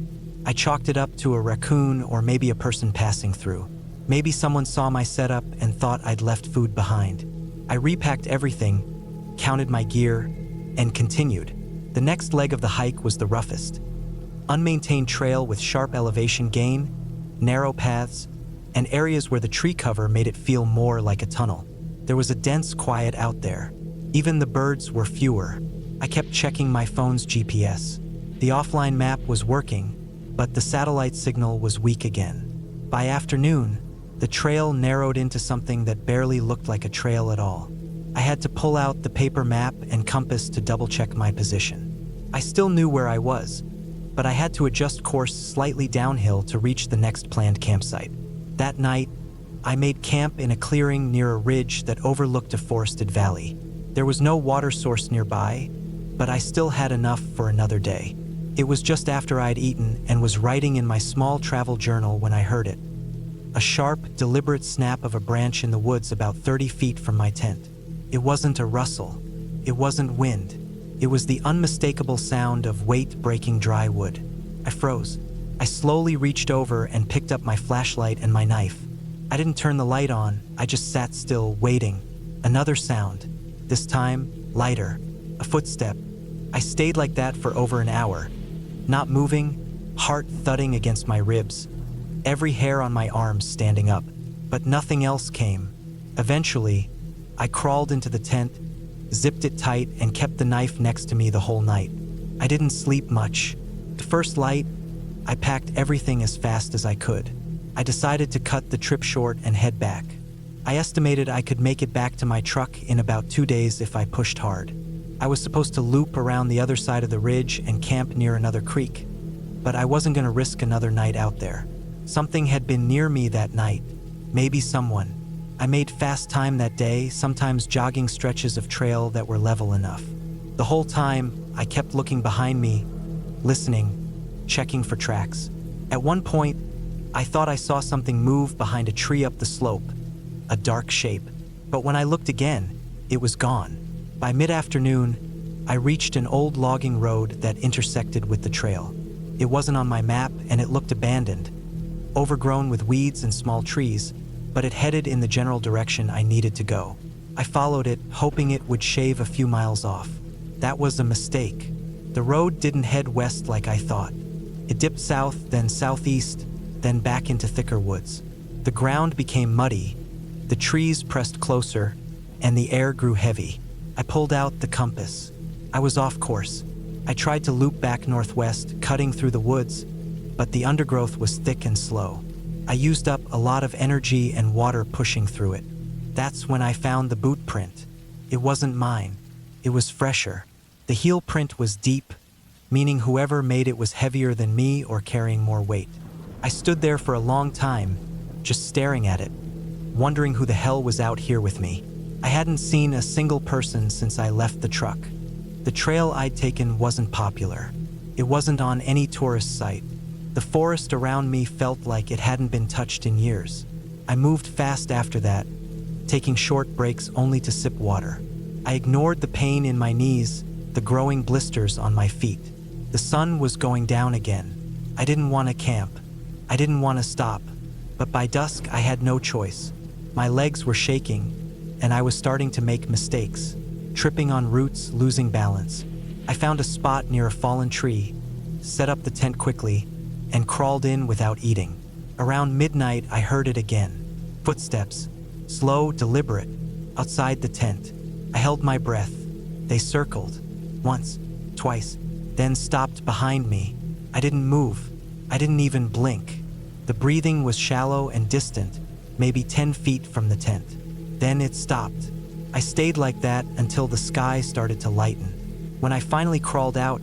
I chalked it up to a raccoon or maybe a person passing through. Maybe someone saw my setup and thought I'd left food behind. I repacked everything, counted my gear, and continued. The next leg of the hike was the roughest. Unmaintained trail with sharp elevation gain, narrow paths, and areas where the tree cover made it feel more like a tunnel. There was a dense quiet out there. Even the birds were fewer. I kept checking my phone's GPS. The offline map was working, but the satellite signal was weak again. By afternoon, the trail narrowed into something that barely looked like a trail at all. I had to pull out the paper map and compass to double-check my position. I still knew where I was, but I had to adjust course slightly downhill to reach the next planned campsite. That night, I made camp in a clearing near a ridge that overlooked a forested valley. There was no water source nearby, but I still had enough for another day. It was just after I'd eaten and was writing in my small travel journal when I heard it. A sharp, deliberate snap of a branch in the woods about 30 feet from my tent. It wasn't a rustle. It wasn't wind. It was the unmistakable sound of weight breaking dry wood. I froze. I slowly reached over and picked up my flashlight and my knife. I didn't turn the light on. I just sat still, waiting. Another sound. This time, lighter. A footstep. I stayed like that for over an hour. Not moving, heart thudding against my ribs, every hair on my arms standing up. But nothing else came. Eventually, I crawled into the tent, zipped it tight, and kept the knife next to me the whole night. I didn't sleep much. The first light, I packed everything as fast as I could. I decided to cut the trip short and head back. I estimated I could make it back to my truck in about 2 days if I pushed hard. I was supposed to loop around the other side of the ridge and camp near another creek, but I wasn't going to risk another night out there. Something had been near me that night, maybe someone. I made fast time that day, sometimes jogging stretches of trail that were level enough. The whole time, I kept looking behind me, listening, checking for tracks. At one point, I thought I saw something move behind a tree up the slope, a dark shape. But when I looked again, it was gone. By mid-afternoon, I reached an old logging road that intersected with the trail. It wasn't on my map and it looked abandoned, overgrown with weeds and small trees, but it headed in the general direction I needed to go. I followed it, hoping it would shave a few miles off. That was a mistake. The road didn't head west like I thought. It dipped south, then southeast, then back into thicker woods. The ground became muddy, the trees pressed closer, and the air grew heavy. I pulled out the compass. I was off course. I tried to loop back northwest, cutting through the woods, but the undergrowth was thick and slow. I used up a lot of energy and water pushing through it. That's when I found the boot print. It wasn't mine. It was fresher. The heel print was deep, meaning whoever made it was heavier than me or carrying more weight. I stood there for a long time, just staring at it, wondering who the hell was out here with me. I hadn't seen a single person since I left the truck. The trail I'd taken wasn't popular. It wasn't on any tourist site. The forest around me felt like it hadn't been touched in years. I moved fast after that, taking short breaks only to sip water. I ignored the pain in my knees, the growing blisters on my feet. The sun was going down again. I didn't want to camp. I didn't want to stop. But by dusk, I had no choice. My legs were shaking, and I was starting to make mistakes, tripping on roots, losing balance. I found a spot near a fallen tree, set up the tent quickly, and crawled in without eating. Around midnight, I heard it again. Footsteps, slow, deliberate, outside the tent. I held my breath. They circled, once, twice, then stopped behind me. I didn't move. I didn't even blink. The breathing was shallow and distant, maybe 10 feet from the tent. Then it stopped. I stayed like that until the sky started to lighten. When I finally crawled out,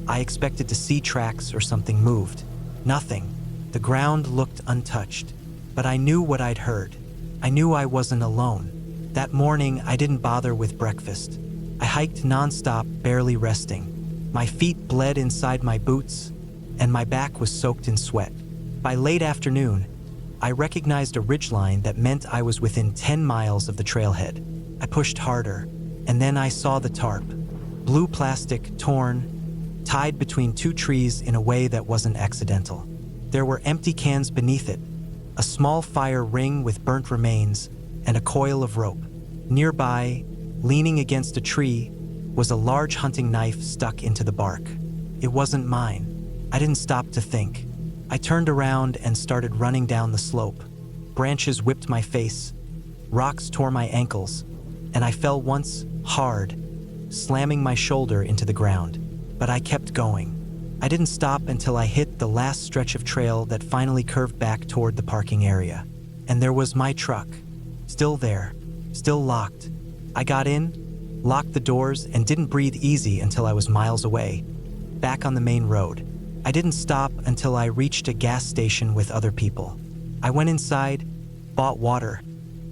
I expected to see tracks or something moved. Nothing. The ground looked untouched. But I knew what I'd heard. I knew I wasn't alone. That morning, I didn't bother with breakfast. I hiked nonstop, barely resting. My feet bled inside my boots, and my back was soaked in sweat. By late afternoon, I recognized a ridgeline that meant I was within 10 miles of the trailhead. I pushed harder, and then I saw the tarp. Blue plastic, torn, tied between two trees in a way that wasn't accidental. There were empty cans beneath it, a small fire ring with burnt remains, and a coil of rope. Nearby, leaning against a tree, was a large hunting knife stuck into the bark. It wasn't mine. I didn't stop to think. I turned around and started running down the slope. Branches whipped my face, rocks tore my ankles, and I fell once, hard, slamming my shoulder into the ground. But I kept going. I didn't stop until I hit the last stretch of trail that finally curved back toward the parking area. And there was my truck, still there, still locked. I got in, locked the doors, and didn't breathe easy until I was miles away, back on the main road. I didn't stop until I reached a gas station with other people. I went inside, bought water,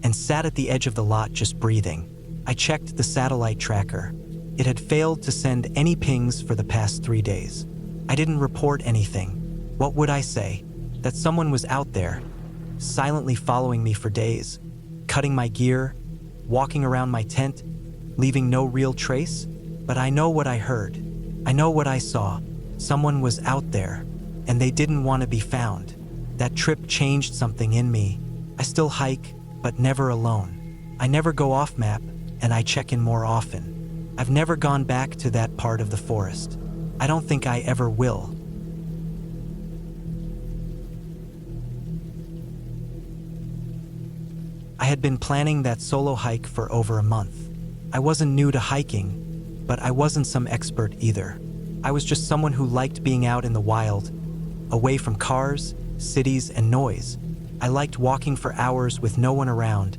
and sat at the edge of the lot just breathing. I checked the satellite tracker. It had failed to send any pings for the past 3 days. I didn't report anything. What would I say? That someone was out there, silently following me for days, cutting my gear, walking around my tent, leaving no real trace? But I know what I heard. I know what I saw. Someone was out there, and they didn't want to be found. That trip changed something in me. I still hike, but never alone. I never go off map, and I check in more often. I've never gone back to that part of the forest. I don't think I ever will. I I had been planning that solo hike for over a month. I wasn't new to hiking, but I wasn't some expert either. I was just someone who liked being out in the wild, away from cars, cities, and noise. I liked walking for hours with no one around,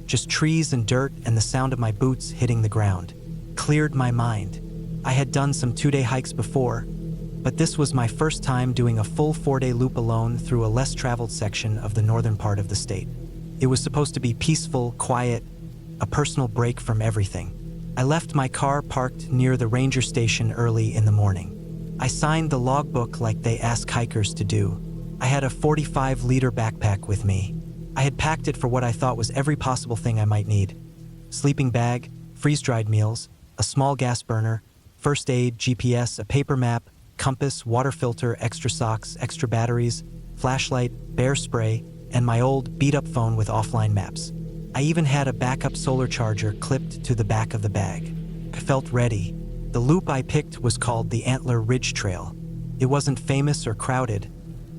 just trees and dirt and the sound of my boots hitting the ground. Cleared my mind. I had done some 2-day hikes before, but this was my first time doing a full 4-day loop alone through a less traveled section of the northern part of the state. It was supposed to be peaceful, quiet, a personal break from everything. I left my car parked near the ranger station early in the morning. I signed the logbook like they ask hikers to do. I had a 45-liter backpack with me. I had packed it for what I thought was every possible thing I might need. Sleeping bag, freeze-dried meals, a small gas burner, first aid, GPS, a paper map, compass, water filter, extra socks, extra batteries, flashlight, bear spray, and my old beat-up phone with offline maps. I even had a backup solar charger clipped to the back of the bag. I felt ready. The loop I picked was called the Antler Ridge Trail. It wasn't famous or crowded,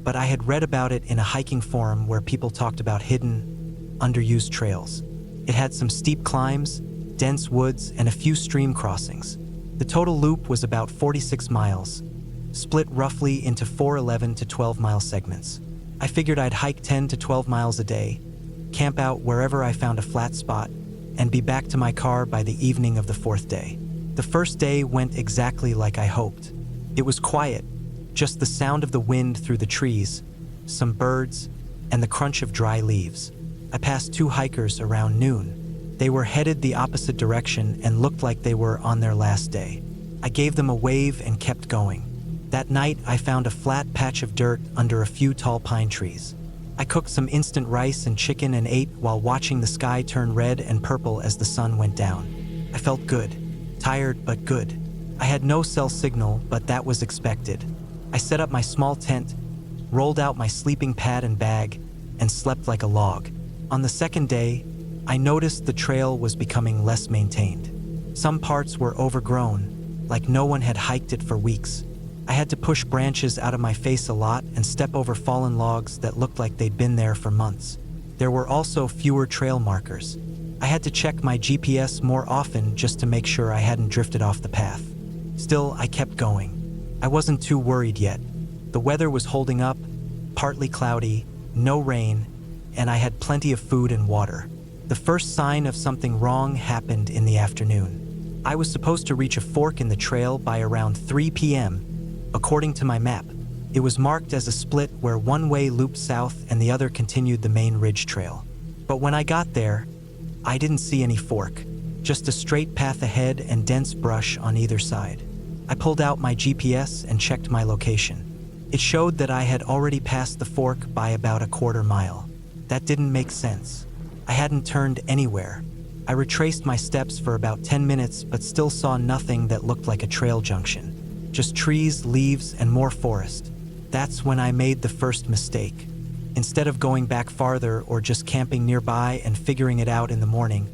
but I had read about it in a hiking forum where people talked about hidden, underused trails. It had some steep climbs, dense woods, and a few stream crossings. The total loop was about 46 miles, split roughly into 4 11 to 12-mile segments. I figured I'd hike 10 to 12 miles a day, camp out wherever I found a flat spot, and be back to my car by the evening of the 4th day. The first day went exactly like I hoped. It was quiet, just the sound of the wind through the trees, some birds, and the crunch of dry leaves. I passed 2 hikers around noon. They were headed the opposite direction and looked like they were on their last day. I gave them a wave and kept going. That night, I found a flat patch of dirt under a few tall pine trees. I cooked some instant rice and chicken and ate while watching the sky turn red and purple as the sun went down. I felt good. Tired, but good. I had no cell signal, but that was expected. I set up my small tent, rolled out my sleeping pad and bag, and slept like a log. On the second day, I noticed the trail was becoming less maintained. Some parts were overgrown, like no one had hiked it for weeks. I had to push branches out of my face a lot and step over fallen logs that looked like they'd been there for months. There were also fewer trail markers. I had to check my GPS more often just to make sure I hadn't drifted off the path. Still, I kept going. I wasn't too worried yet. The weather was holding up, partly cloudy, no rain, and I had plenty of food and water. The first sign of something wrong happened in the afternoon. I was supposed to reach a fork in the trail by around 3 p.m., according to my map. It was marked as a split where one way looped south and the other continued the main ridge trail. But when I got there, I didn't see any fork, just a straight path ahead and dense brush on either side. I pulled out my GPS and checked my location. It showed that I had already passed the fork by about a quarter mile. That didn't make sense. I hadn't turned anywhere. I retraced my steps for about 10 minutes but still saw nothing that looked like a trail junction. Just trees, leaves, and more forest. That's when I made the first mistake. Instead of going back farther or just camping nearby and figuring it out in the morning,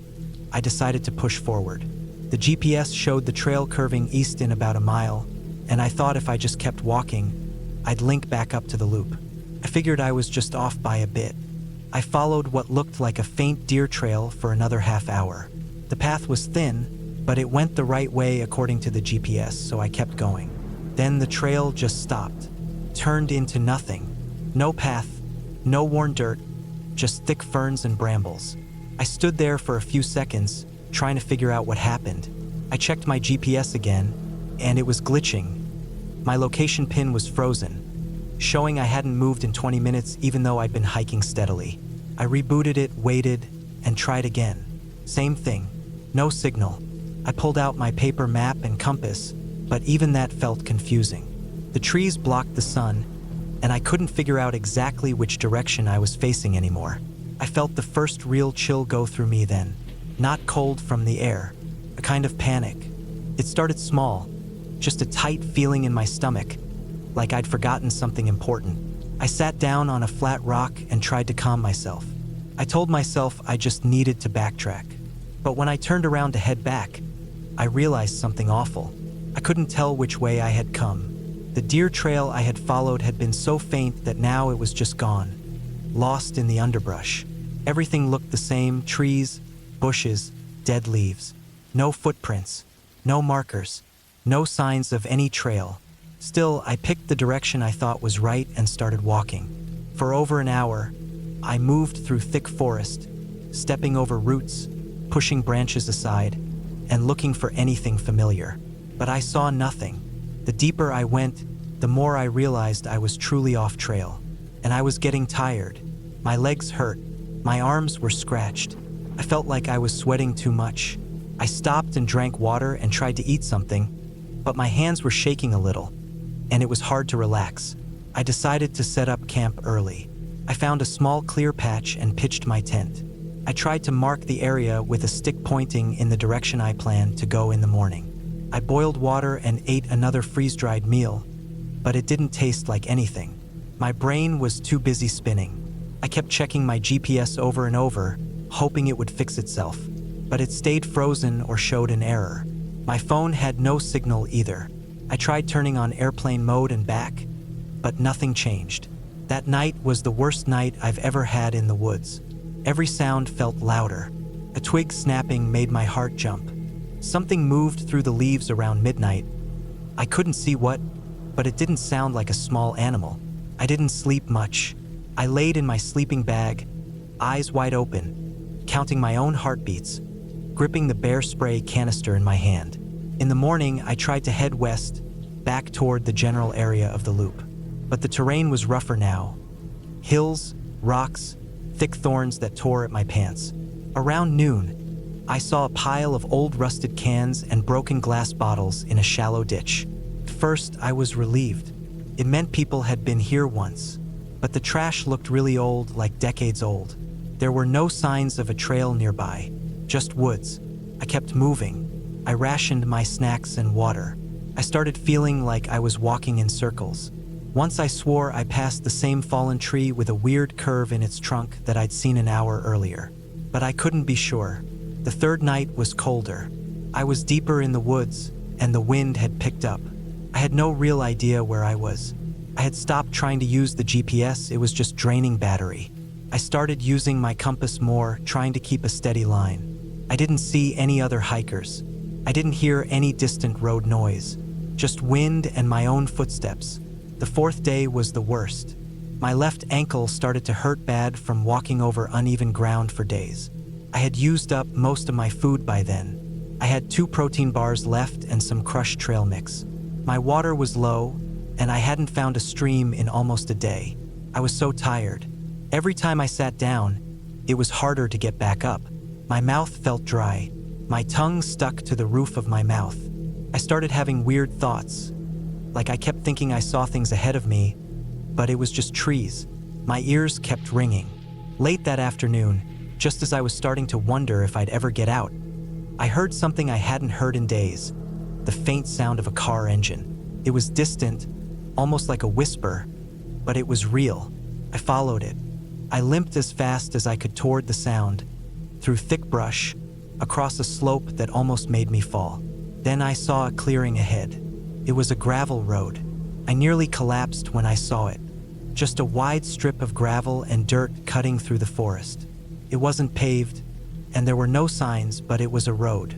I decided to push forward. The GPS showed the trail curving east in about a mile, and I thought if I just kept walking, I'd link back up to the loop. I figured I was just off by a bit. I followed what looked like a faint deer trail for another half hour. The path was thin, but it went the right way according to the GPS, so I kept going. Then the trail just stopped, turned into nothing. No path, no worn dirt, just thick ferns and brambles. I stood there for a few seconds, trying to figure out what happened. I checked my GPS again, and it was glitching. My location pin was frozen, showing I hadn't moved in 20 minutes even though I'd been hiking steadily. I rebooted it, waited, and tried again. Same thing, no signal. I pulled out my paper map and compass, but even that felt confusing. The trees blocked the sun, and I couldn't figure out exactly which direction I was facing anymore. I felt the first real chill go through me then, not cold from the air, a kind of panic. It started small, just a tight feeling in my stomach, like I'd forgotten something important. I sat down on a flat rock and tried to calm myself. I told myself I just needed to backtrack. But when I turned around to head back, I realized something awful. I couldn't tell which way I had come. The deer trail I had followed had been so faint that now it was just gone, lost in the underbrush. Everything looked the same: trees, bushes, dead leaves. No footprints, no markers, no signs of any trail. Still, I picked the direction I thought was right and started walking. For over an hour, I moved through thick forest, stepping over roots, pushing branches aside, and looking for anything familiar. But I saw nothing. The deeper I went, the more I realized I was truly off trail. And I was getting tired. My legs hurt. My arms were scratched. I felt like I was sweating too much. I stopped and drank water and tried to eat something, but my hands were shaking a little, and it was hard to relax. I decided to set up camp early. I found a small clear patch and pitched my tent. I tried to mark the area with a stick pointing in the direction I planned to go in the morning. I boiled water and ate another freeze-dried meal, but it didn't taste like anything. My brain was too busy spinning. I kept checking my GPS over and over, hoping it would fix itself, but it stayed frozen or showed an error. My phone had no signal either. I tried turning on airplane mode and back, but nothing changed. That night was the worst night I've ever had in the woods. Every sound felt louder. A twig snapping made my heart jump. Something moved through the leaves around midnight. I couldn't see what, but it didn't sound like a small animal. I didn't sleep much. I laid in my sleeping bag, eyes wide open, counting my own heartbeats, gripping the bear spray canister in my hand. In the morning, I tried to head west, back toward the general area of the loop. But the terrain was rougher now. Hills, rocks, thick thorns that tore at my pants. Around noon, I saw a pile of old rusted cans and broken glass bottles in a shallow ditch. At first, I was relieved. It meant people had been here once. But the trash looked really old, like decades old. There were no signs of a trail nearby, just woods. I kept moving. I rationed my snacks and water. I started feeling like I was walking in circles. Once I swore I passed the same fallen tree with a weird curve in its trunk that I'd seen an hour earlier. But I couldn't be sure. The third night was colder. I was deeper in the woods, and the wind had picked up. I had no real idea where I was. I had stopped trying to use the GPS, it was just draining battery. I started using my compass more, trying to keep a steady line. I didn't see any other hikers. I didn't hear any distant road noise, just wind and my own footsteps. The fourth day was the worst. My left ankle started to hurt bad from walking over uneven ground for days. I had used up most of my food by then. I had 2 protein bars left and some crushed trail mix. My water was low, and I hadn't found a stream in almost a day. I was so tired. Every time I sat down, it was harder to get back up. My mouth felt dry. My tongue stuck to the roof of my mouth. I started having weird thoughts. Like I kept thinking I saw things ahead of me, but it was just trees. My ears kept ringing. Late that afternoon, just as I was starting to wonder if I'd ever get out, I heard something I hadn't heard in days, the faint sound of a car engine. It was distant, almost like a whisper, but it was real. I followed it. I limped as fast as I could toward the sound, through thick brush, across a slope that almost made me fall. Then I saw a clearing ahead. It was a gravel road. I nearly collapsed when I saw it. Just a wide strip of gravel and dirt cutting through the forest. It wasn't paved, and there were no signs, but it was a road.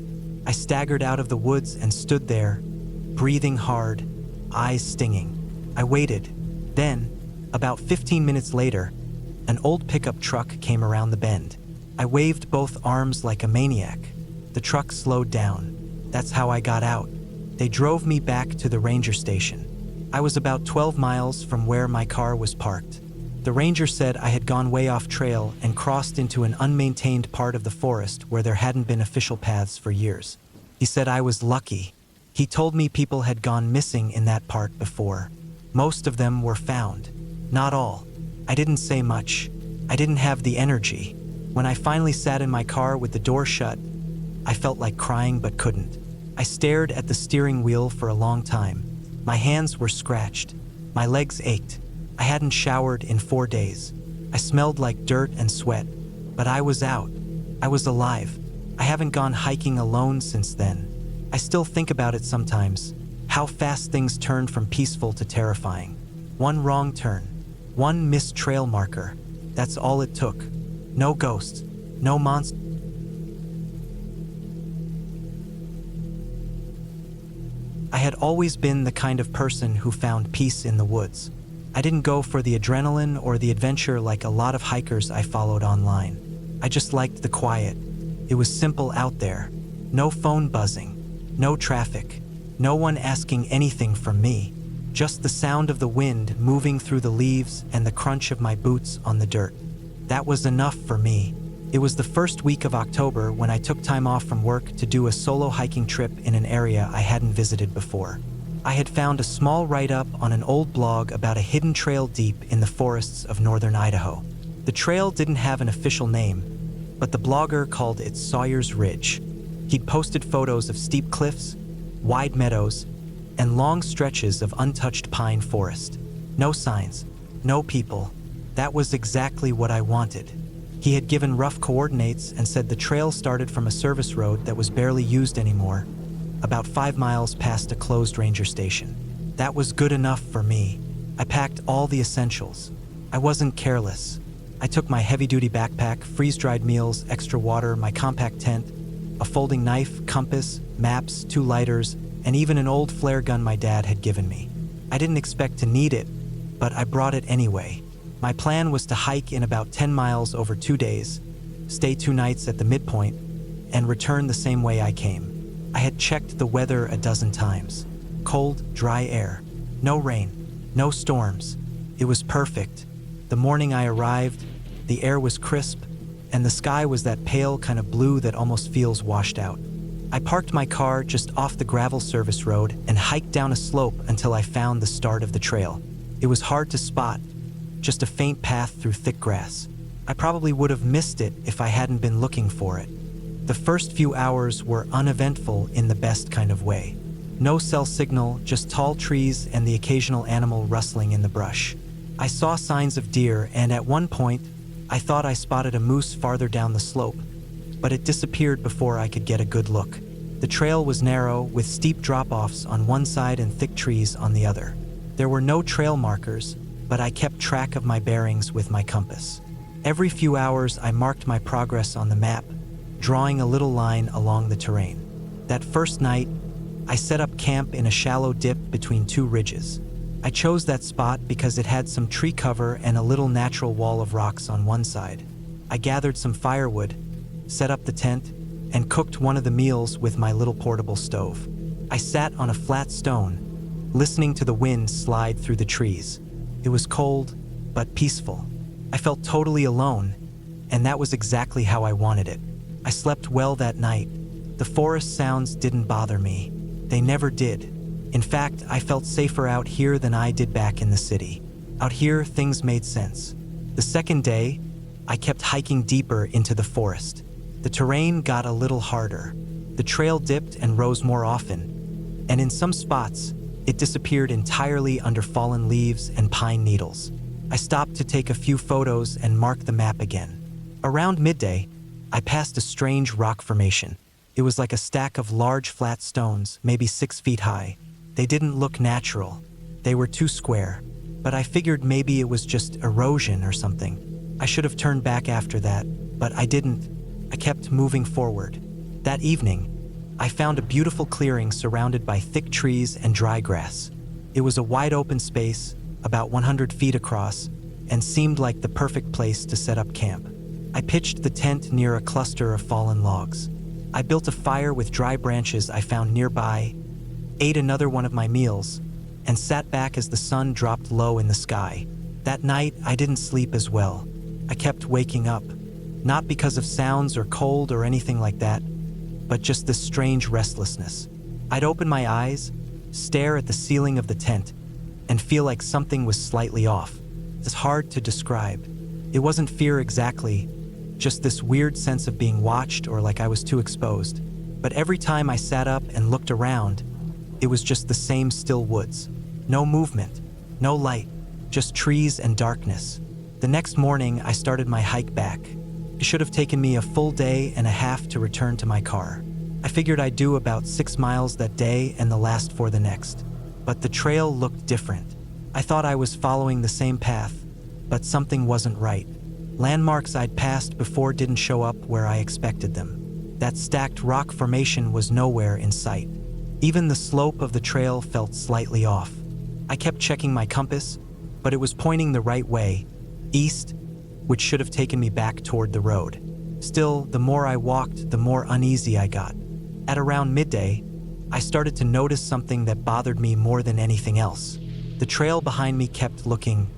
I staggered out of the woods and stood there, breathing hard, eyes stinging. I waited. Then, about 15 minutes later, an old pickup truck came around the bend. I waved both arms like a maniac. The truck slowed down. That's how I got out. They drove me back to the ranger station. I was about 12 miles from where my car was parked. The ranger said I had gone way off trail and crossed into an unmaintained part of the forest where there hadn't been official paths for years. He said I was lucky. He told me people had gone missing in that part before. Most of them were found. Not all. I didn't say much. I didn't have the energy. When I finally sat in my car with the door shut, I felt like crying but couldn't. I stared at the steering wheel for a long time. My hands were scratched. My legs ached. I hadn't showered in 4 days. I smelled like dirt and sweat, but I was out. I was alive. I haven't gone hiking alone since then. I still think about it sometimes, how fast things turned from peaceful to terrifying. One wrong turn, one missed trail marker. That's all it took. No ghosts, no monsters. I had always been the kind of person who found peace in the woods. I didn't go for the adrenaline or the adventure like a lot of hikers I followed online. I just liked the quiet. It was simple out there. No phone buzzing, no traffic, no one asking anything from me. Just the sound of the wind moving through the leaves and the crunch of my boots on the dirt. That was enough for me. It was the first week of October when I took time off from work to do a solo hiking trip in an area I hadn't visited before. I had found a small write-up on an old blog about a hidden trail deep in the forests of northern Idaho. The trail didn't have an official name, but the blogger called it Sawyer's Ridge. He'd posted photos of steep cliffs, wide meadows, and long stretches of untouched pine forest. No signs, no people. That was exactly what I wanted. He had given rough coordinates and said the trail started from a service road that was barely used anymore, about 5 miles past a closed ranger station. That was good enough for me. I packed all the essentials. I wasn't careless. I took my heavy-duty backpack, freeze-dried meals, extra water, my compact tent, a folding knife, compass, maps, 2 lighters, and even an old flare gun my dad had given me. I didn't expect to need it, but I brought it anyway. My plan was to hike in about 10 miles over 2 days, stay 2 nights at the midpoint, and return the same way I came. I had checked the weather a dozen times. Cold, dry air. No rain. No storms. It was perfect. The morning I arrived, the air was crisp, and the sky was that pale kind of blue that almost feels washed out. I parked my car just off the gravel service road and hiked down a slope until I found the start of the trail. It was hard to spot, just a faint path through thick grass. I probably would have missed it if I hadn't been looking for it. The first few hours were uneventful in the best kind of way. No cell signal, just tall trees and the occasional animal rustling in the brush. I saw signs of deer, and at one point, I thought I spotted a moose farther down the slope, but it disappeared before I could get a good look. The trail was narrow, with steep drop-offs on one side and thick trees on the other. There were no trail markers, but I kept track of my bearings with my compass. Every few hours, I marked my progress on the map, drawing a little line along the terrain. That first night, I set up camp in a shallow dip between 2 ridges. I chose that spot because it had some tree cover and a little natural wall of rocks on one side. I gathered some firewood, set up the tent, and cooked one of the meals with my little portable stove. I sat on a flat stone, listening to the wind slide through the trees. It was cold, but peaceful. I felt totally alone, and that was exactly how I wanted it. I slept well that night. The forest sounds didn't bother me. They never did. In fact, I felt safer out here than I did back in the city. Out here, things made sense. The second day, I kept hiking deeper into the forest. The terrain got a little harder. The trail dipped and rose more often, and in some spots, it disappeared entirely under fallen leaves and pine needles. I stopped to take a few photos and mark the map again. Around midday, I passed a strange rock formation. It was like a stack of large flat stones, maybe 6 feet high. They didn't look natural. They were too square, but I figured maybe it was just erosion or something. I should have turned back after that, but I didn't. I kept moving forward. That evening, I found a beautiful clearing surrounded by thick trees and dry grass. It was a wide open space, about 100 feet across, and seemed like the perfect place to set up camp. I pitched the tent near a cluster of fallen logs. I built a fire with dry branches I found nearby, ate another one of my meals, and sat back as the sun dropped low in the sky. That night, I didn't sleep as well. I kept waking up, not because of sounds or cold or anything like that, but just this strange restlessness. I'd open my eyes, stare at the ceiling of the tent, and feel like something was slightly off. It's hard to describe. It wasn't fear exactly, just this weird sense of being watched or like I was too exposed. But every time I sat up and looked around, it was just the same still woods. No movement, no light, just trees and darkness. The next morning, I started my hike back. It should have taken me a full day and a half to return to my car. I figured I'd do about 6 miles that day and the last 4 the next. But the trail looked different. I thought I was following the same path, but something wasn't right. Landmarks I'd passed before didn't show up where I expected them. That stacked rock formation was nowhere in sight. Even the slope of the trail felt slightly off. I kept checking my compass, but it was pointing the right way, east, which should have taken me back toward the road. Still, the more I walked, the more uneasy I got. At around midday, I started to notice something that bothered me more than anything else. The trail behind me kept looking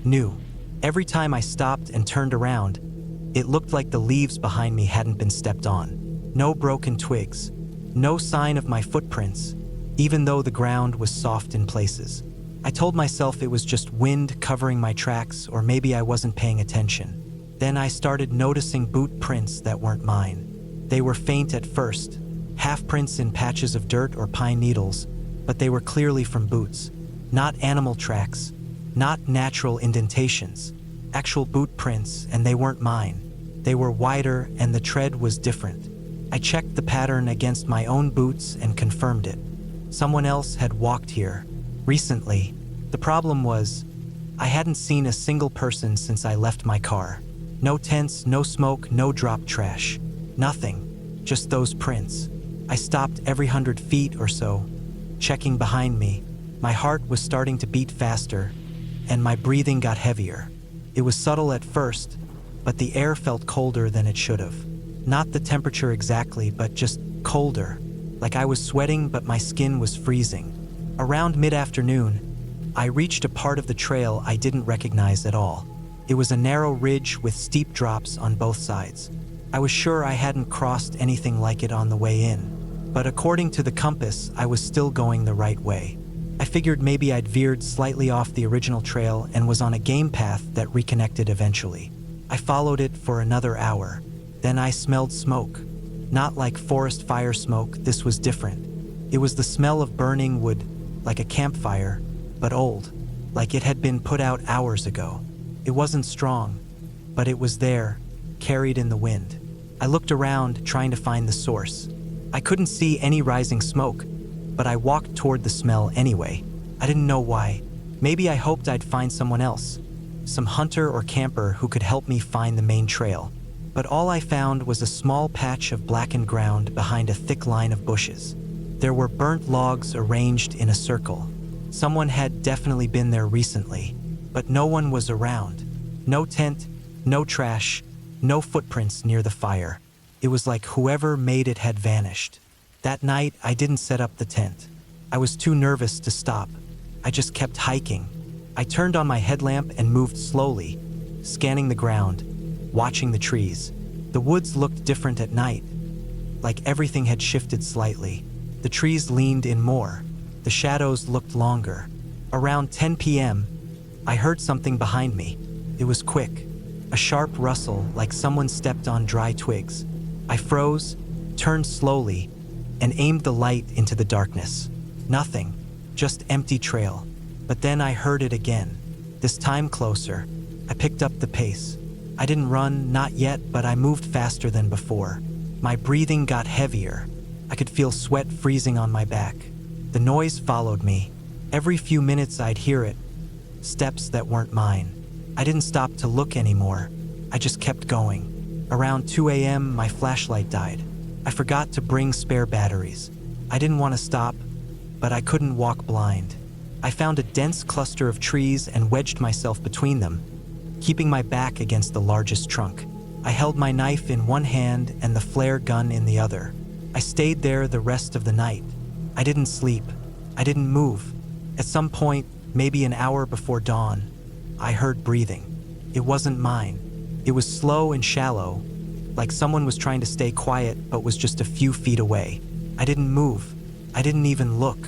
new. Every time I stopped and turned around, it looked like the leaves behind me hadn't been stepped on. No broken twigs, no sign of my footprints, even though the ground was soft in places. I told myself it was just wind covering my tracks, or maybe I wasn't paying attention. Then I started noticing boot prints that weren't mine. They were faint at first, half prints in patches of dirt or pine needles, but they were clearly from boots. Not animal tracks, not natural indentations, actual boot prints, and they weren't mine. They were wider and the tread was different. I checked the pattern against my own boots and confirmed it. Someone else had walked here recently. The problem was, I hadn't seen a single person since I left my car. No tents, no smoke, no dropped trash. Nothing, just those prints. I stopped every 100 feet or so, checking behind me. My heart was starting to beat faster, and my breathing got heavier. It was subtle at first, but the air felt colder than it should have. Not the temperature exactly, but just colder. Like I was sweating, but my skin was freezing. Around mid-afternoon, I reached a part of the trail I didn't recognize at all. It was a narrow ridge with steep drops on both sides. I was sure I hadn't crossed anything like it on the way in, but according to the compass, I was still going the right way. I figured maybe I'd veered slightly off the original trail and was on a game path that reconnected eventually. I followed it for another hour. Then I smelled smoke. Not like forest fire smoke, this was different. It was the smell of burning wood, like a campfire, but old, like it had been put out hours ago. It wasn't strong, but it was there, carried in the wind. I looked around, trying to find the source. I couldn't see any rising smoke, but I walked toward the smell anyway. I didn't know why. Maybe I hoped I'd find someone else, some hunter or camper who could help me find the main trail. But all I found was a small patch of blackened ground behind a thick line of bushes. There were burnt logs arranged in a circle. Someone had definitely been there recently, but no one was around. No tent, no trash, no footprints near the fire. It was like whoever made it had vanished. That night, I didn't set up the tent. I was too nervous to stop. I just kept hiking. I turned on my headlamp and moved slowly, scanning the ground, watching the trees. The woods looked different at night, like everything had shifted slightly. The trees leaned in more. The shadows looked longer. Around 10 p.m., I heard something behind me. It was quick, a sharp rustle like someone stepped on dry twigs. I froze, turned slowly, and aimed the light into the darkness. Nothing, just empty trail. But then I heard it again, this time closer. I picked up the pace. I didn't run, not yet, but I moved faster than before. My breathing got heavier. I could feel sweat freezing on my back. The noise followed me. Every few minutes I'd hear it, steps that weren't mine. I didn't stop to look anymore. I just kept going. Around 2 a.m., my flashlight died. I forgot to bring spare batteries. I didn't want to stop, but I couldn't walk blind. I found a dense cluster of trees and wedged myself between them, keeping my back against the largest trunk. I held my knife in one hand and the flare gun in the other. I stayed there the rest of the night. I didn't sleep. I didn't move. At some point, maybe an hour before dawn, I heard breathing. It wasn't mine. It was slow and shallow, like someone was trying to stay quiet but was just a few feet away. I didn't move. I didn't even look.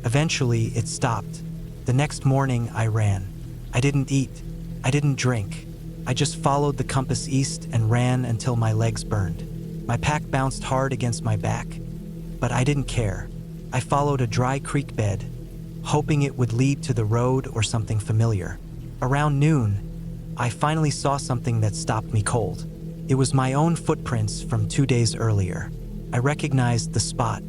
Eventually, it stopped. The next morning, I ran. I didn't eat. I didn't drink. I just followed the compass east and ran until my legs burned. My pack bounced hard against my back, but I didn't care. I followed a dry creek bed, hoping it would lead to the road or something familiar. Around noon, I finally saw something that stopped me cold. It was my own footprints from 2 days earlier. I recognized the spot,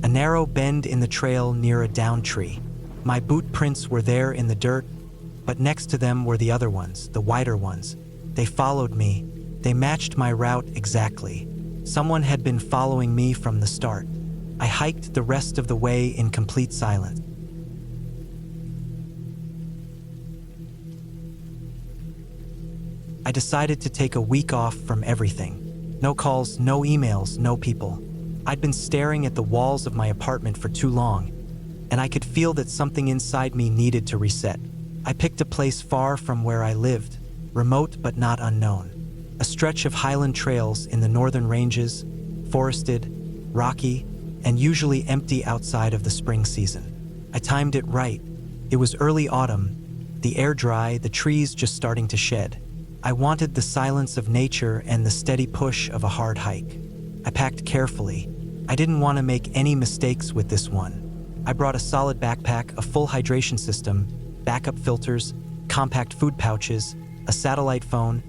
a narrow bend in the trail near a downed tree. My boot prints were there in the dirt, but next to them were the other ones, the wider ones. They followed me. They matched my route exactly. Someone had been following me from the start. I hiked the rest of the way in complete silence. I decided to take a week off from everything. No calls, no emails, no people. I'd been staring at the walls of my apartment for too long, and I could feel that something inside me needed to reset. I picked a place far from where I lived, remote but not unknown. A stretch of highland trails in the northern ranges, forested, rocky, and usually empty outside of the spring season. I timed it right. It was early autumn, the air dry, the trees just starting to shed. I wanted the silence of nature and the steady push of a hard hike. I packed carefully. I didn't want to make any mistakes with this one. I brought a solid backpack, a full hydration system, backup filters, compact food pouches, a satellite phone,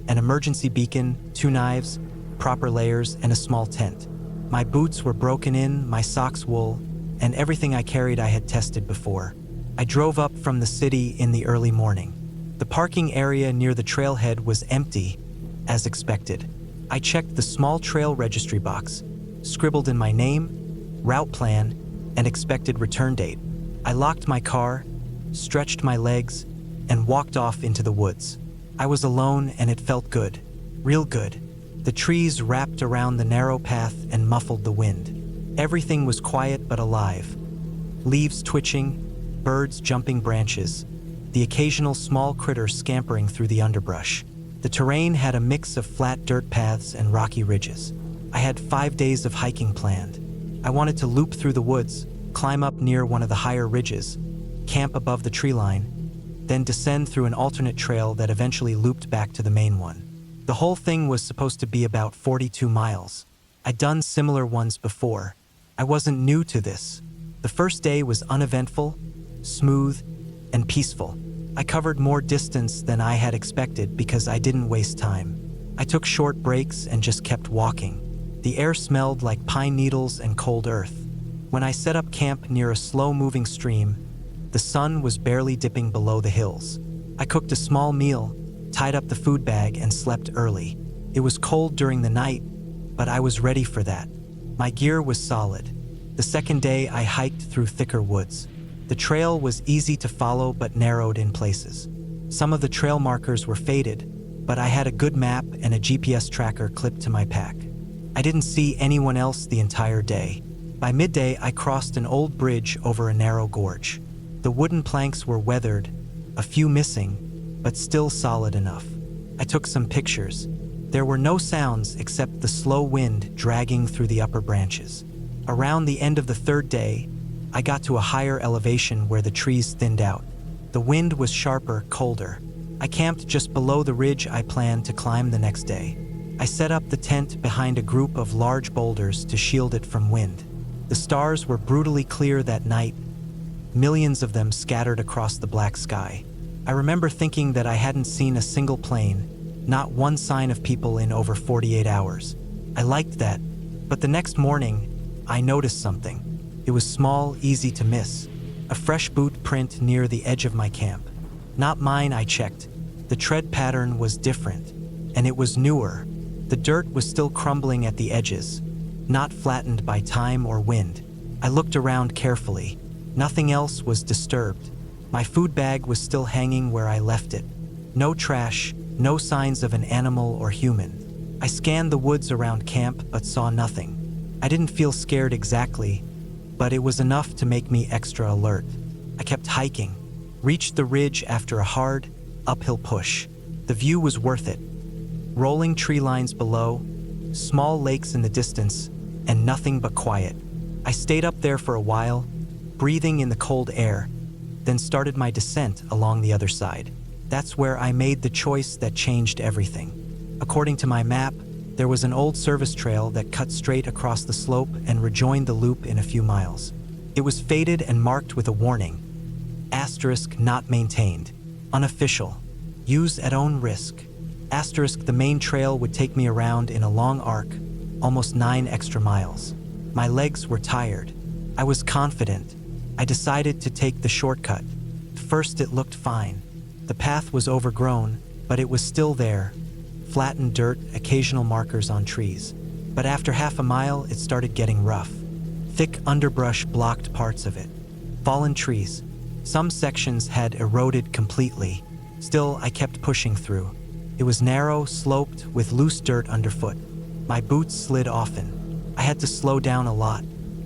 an emergency beacon, 2 knives, proper layers, and a small tent. My boots were broken in, my socks wool, and everything I carried I had tested before. I drove up from the city in the early morning. The parking area near the trailhead was empty, as expected. I checked the small trail registry box, scribbled in my name, route plan, and expected return date. I locked my car, stretched my legs, and walked off into the woods. I was alone and it felt good, real good. The trees wrapped around the narrow path and muffled the wind. Everything was quiet but alive. Leaves twitching, birds jumping branches, the occasional small critter scampering through the underbrush. The terrain had a mix of flat dirt paths and rocky ridges. I had 5 days of hiking planned. I wanted to loop through the woods, climb up near one of the higher ridges, camp above the tree line, then descend through an alternate trail that eventually looped back to the main one. The whole thing was supposed to be about 42 miles. I'd done similar ones before. I wasn't new to this. The first day was uneventful, smooth, and peaceful. I covered more distance than I had expected because I didn't waste time. I took short breaks and just kept walking. The air smelled like pine needles and cold earth. When I set up camp near a slow-moving stream, the sun was barely dipping below the hills. I cooked a small meal, tied up the food bag, and slept early. It was cold during the night, but I was ready for that. My gear was solid. The second day, I hiked through thicker woods. The trail was easy to follow but narrowed in places. Some of the trail markers were faded, but I had a good map and a GPS tracker clipped to my pack. I didn't see anyone else the entire day. By midday, I crossed an old bridge over a narrow gorge. The wooden planks were weathered, a few missing, but still solid enough. I took some pictures. There were no sounds except the slow wind dragging through the upper branches. Around the end of the third day, I got to a higher elevation where the trees thinned out. The wind was sharper, colder. I camped just below the ridge I planned to climb the next day. I set up the tent behind a group of large boulders to shield it from wind. The stars were brutally clear that night, millions of them scattered across the black sky. I remember thinking that I hadn't seen a single plane, not one sign of people in over 48 hours. I liked that, but the next morning, I noticed something. It was small, easy to miss. A fresh boot print near the edge of my camp. Not mine, I checked. The tread pattern was different, and it was newer. The dirt was still crumbling at the edges, not flattened by time or wind. I looked around carefully. Nothing else was disturbed. My food bag was still hanging where I left it. No trash, no signs of an animal or human. I scanned the woods around camp but saw nothing. I didn't feel scared exactly, but it was enough to make me extra alert. I kept hiking, reached the ridge after a hard, uphill push. The view was worth it. Rolling tree lines below, small lakes in the distance, and nothing but quiet. I stayed up there for a while, breathing in the cold air, then started my descent along the other side. That's where I made the choice that changed everything. According to my map, there was an old service trail that cut straight across the slope and rejoined the loop in a few miles. It was faded and marked with a warning. Asterisk not maintained. Unofficial. Use at own risk. Asterisk the main trail would take me around in a long arc, almost 9 extra miles. My legs were tired. I was confident. I decided to take the shortcut. First it looked fine. The path was overgrown, but it was still there, flattened dirt, occasional markers on trees. But after half a mile, it started getting rough. Thick underbrush blocked parts of it. Fallen trees. Some sections had eroded completely. Still, I kept pushing through. It was narrow, sloped, with loose dirt underfoot. My boots slid often. I had to slow down a lot.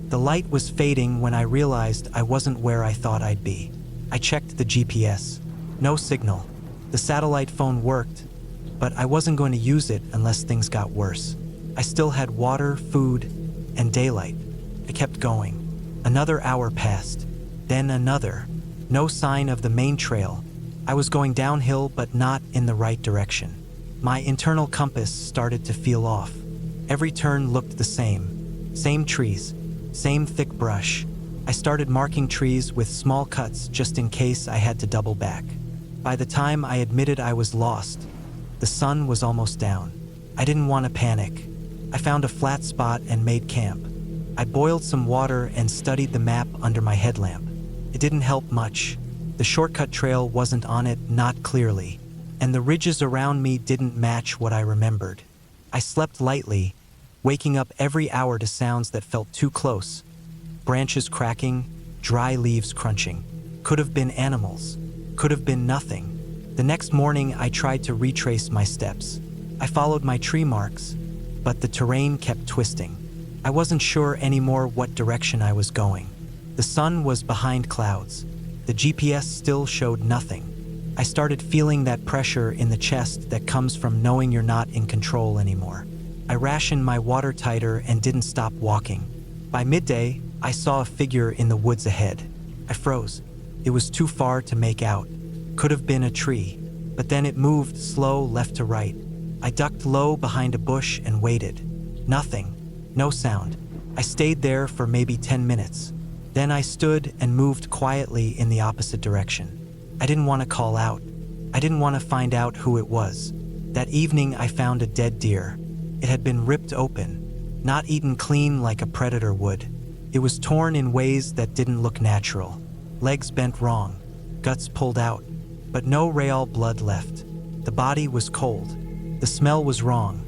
The light was fading when I realized I wasn't where I thought I'd be. I checked the GPS. No signal. The satellite phone worked, but I wasn't going to use it unless things got worse. I still had water, food, and daylight. I kept going. Another hour passed. Then another. No sign of the main trail. I was going downhill, but not in the right direction. My internal compass started to feel off. Every turn looked the same. Same trees. Same thick brush. I started marking trees with small cuts just in case I had to double back. By the time I admitted I was lost, the sun was almost down. I didn't want to panic. I found a flat spot and made camp. I boiled some water and studied the map under my headlamp. It didn't help much. The shortcut trail wasn't on it, not clearly, and the ridges around me didn't match what I remembered. I slept lightly, waking up every hour to sounds that felt too close. Branches cracking, dry leaves crunching. Could have been animals. Could have been nothing. The next morning, I tried to retrace my steps. I followed my tree marks, but the terrain kept twisting. I wasn't sure anymore what direction I was going. The sun was behind clouds. The GPS still showed nothing. I started feeling that pressure in the chest that comes from knowing you're not in control anymore. I rationed my water tighter and didn't stop walking. By midday, I saw a figure in the woods ahead. I froze. It was too far to make out. Could have been a tree. But then it moved slow left to right. I ducked low behind a bush and waited. Nothing. No sound. I stayed there for maybe 10 minutes. Then I stood and moved quietly in the opposite direction. I didn't want to call out. I didn't want to find out who it was. That evening I found a dead deer. It had been ripped open, not eaten clean like a predator would. It was torn in ways that didn't look natural. Legs bent wrong, guts pulled out, but no real blood left. The body was cold. The smell was wrong.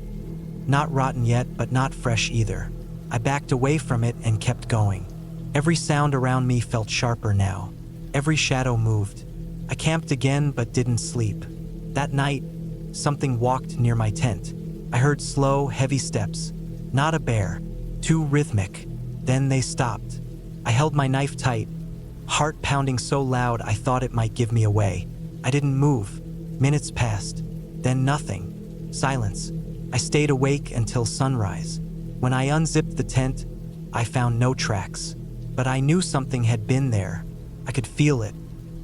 Not rotten yet, but not fresh either. I backed away from it and kept going. Every sound around me felt sharper now. Every shadow moved. I camped again but didn't sleep. That night, something walked near my tent. I heard slow, heavy steps. Not a bear. Too rhythmic. Then they stopped. I held my knife tight, heart pounding so loud I thought it might give me away. I didn't move. Minutes passed. Then nothing. Silence. I stayed awake until sunrise. When I unzipped the tent, I found no tracks. But I knew something had been there. I could feel it.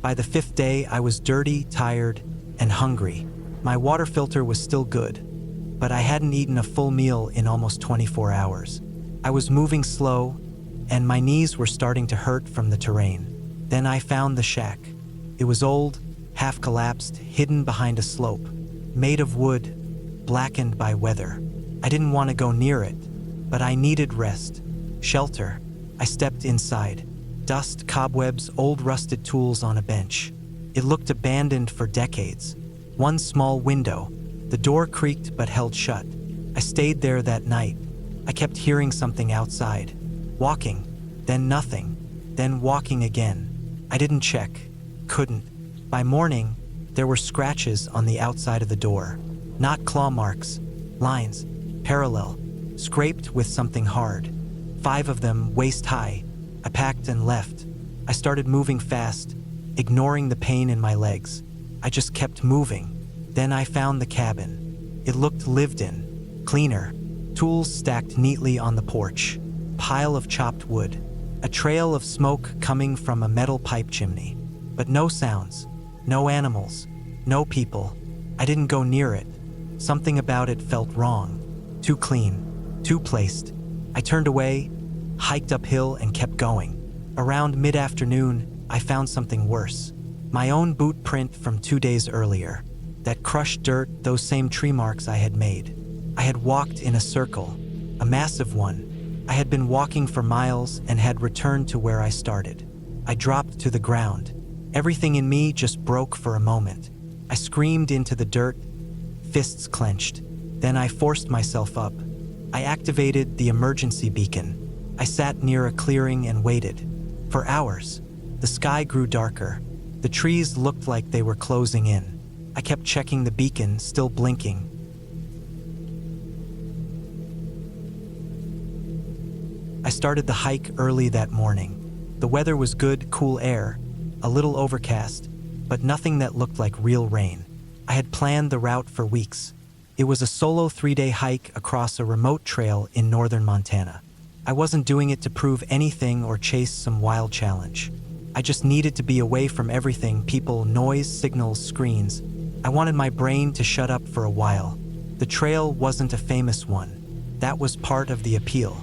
By the 5th day, I was dirty, tired, and hungry. My water filter was still good, but I hadn't eaten a full meal in almost 24 hours. I was moving slow, and my knees were starting to hurt from the terrain. Then I found the shack. It was old, half collapsed, hidden behind a slope, made of wood, blackened by weather. I didn't want to go near it, but I needed rest, shelter. I stepped inside. Dust, cobwebs, old rusted tools on a bench. It looked abandoned for decades. One small window. The door creaked but held shut. I stayed there that night. I kept hearing something outside. Walking, then nothing, then walking again. I didn't check. Couldn't. By morning, there were scratches on the outside of the door. Not claw marks. Lines. Parallel. Scraped with something hard. 5 of them, waist high. I packed and left. I started moving fast, ignoring the pain in my legs. I just kept moving. Then I found the cabin. It looked lived in, cleaner. Tools stacked neatly on the porch. Pile of chopped wood. A trail of smoke coming from a metal pipe chimney. But no sounds. No animals. No people. I didn't go near it. Something about it felt wrong. Too clean. Too placed. I turned away, hiked uphill, and kept going. Around mid-afternoon, I found something worse. My own boot print from 2 days earlier. That crushed dirt, those same tree marks I had made. I had walked in a circle, a massive one. I had been walking for miles and had returned to where I started. I dropped to the ground. Everything in me just broke for a moment. I screamed into the dirt, fists clenched. Then I forced myself up. I activated the emergency beacon. I sat near a clearing and waited. For hours. The sky grew darker. The trees looked like they were closing in. I kept checking the beacon, still blinking. I started the hike early that morning. The weather was good, cool air, a little overcast, but nothing that looked like real rain. I had planned the route for weeks. It was a solo 3-day hike across a remote trail in northern Montana. I wasn't doing it to prove anything or chase some wild challenge. I just needed to be away from everything: people, noise, signals, screens. I wanted my brain to shut up for a while. The trail wasn't a famous one. That was part of the appeal.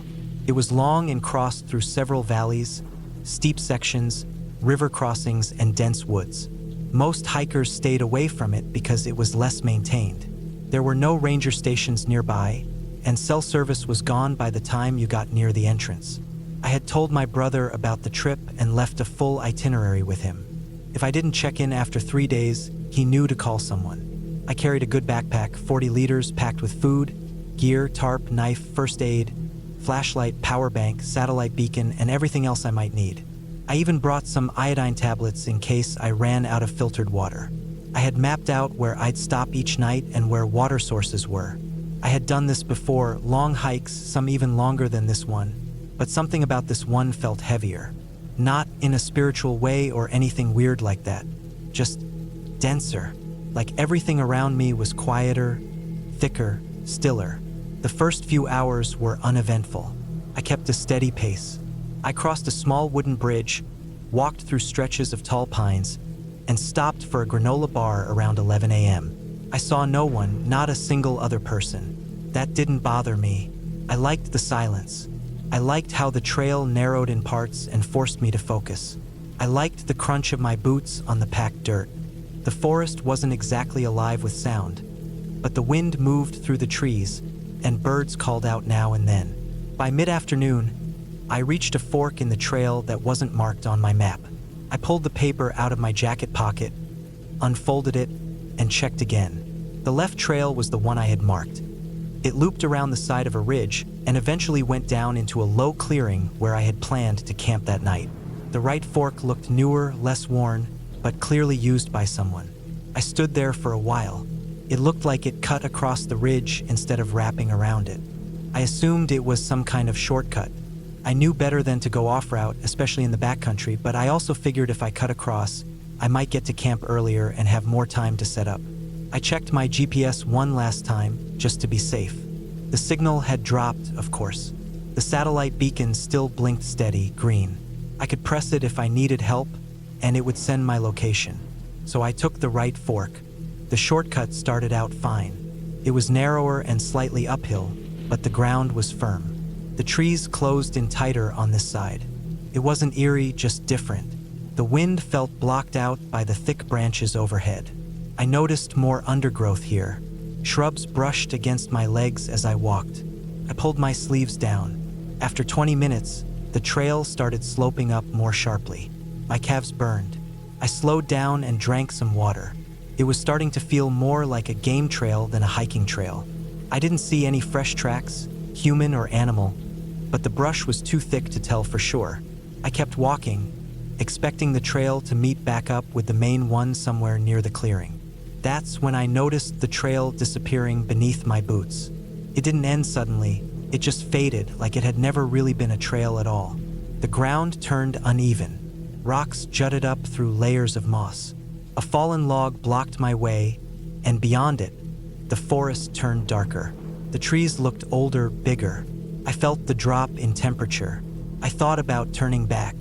It was long and crossed through several valleys, steep sections, river crossings, and dense woods. Most hikers stayed away from it because it was less maintained. There were no ranger stations nearby, and cell service was gone by the time you got near the entrance. I had told my brother about the trip and left a full itinerary with him. If I didn't check in after 3 days, he knew to call someone. I carried a good backpack, 40 liters packed with food, gear, tarp, knife, first aid, flashlight, power bank, satellite beacon, and everything else I might need. I even brought some iodine tablets in case I ran out of filtered water. I had mapped out where I'd stop each night and where water sources were. I had done this before, long hikes, some even longer than this one, but something about this one felt heavier. Not in a spiritual way or anything weird like that, just denser. Like everything around me was quieter, thicker, stiller. The first few hours were uneventful. I kept a steady pace. I crossed a small wooden bridge, walked through stretches of tall pines, and stopped for a granola bar around 11 a.m. I saw no one, not a single other person. That didn't bother me. I liked the silence. I liked how the trail narrowed in parts and forced me to focus. I liked the crunch of my boots on the packed dirt. The forest wasn't exactly alive with sound, but the wind moved through the trees, and birds called out now and then. By mid-afternoon, I reached a fork in the trail that wasn't marked on my map. I pulled the paper out of my jacket pocket, unfolded it, and checked again. The left trail was the one I had marked. It looped around the side of a ridge and eventually went down into a low clearing where I had planned to camp that night. The right fork looked newer, less worn, but clearly used by someone. I stood there for a while. It looked like it cut across the ridge instead of wrapping around it. I assumed it was some kind of shortcut. I knew better than to go off-route, especially in the backcountry, but I also figured if I cut across, I might get to camp earlier and have more time to set up. I checked my GPS one last time, just to be safe. The signal had dropped, of course. The satellite beacon still blinked steady, green. I could press it if I needed help, and it would send my location. So I took the right fork. The shortcut started out fine. It was narrower and slightly uphill, but the ground was firm. The trees closed in tighter on this side. It wasn't eerie, just different. The wind felt blocked out by the thick branches overhead. I noticed more undergrowth here. Shrubs brushed against my legs as I walked. I pulled my sleeves down. After 20 minutes, the trail started sloping up more sharply. My calves burned. I slowed down and drank some water. It was starting to feel more like a game trail than a hiking trail. I didn't see any fresh tracks, human or animal, but the brush was too thick to tell for sure. I kept walking, expecting the trail to meet back up with the main one somewhere near the clearing. That's when I noticed the trail disappearing beneath my boots. It didn't end suddenly, it just faded like it had never really been a trail at all. The ground turned uneven. Rocks jutted up through layers of moss. A fallen log blocked my way, and beyond it, the forest turned darker. The trees looked older, bigger. I felt the drop in temperature. I thought about turning back,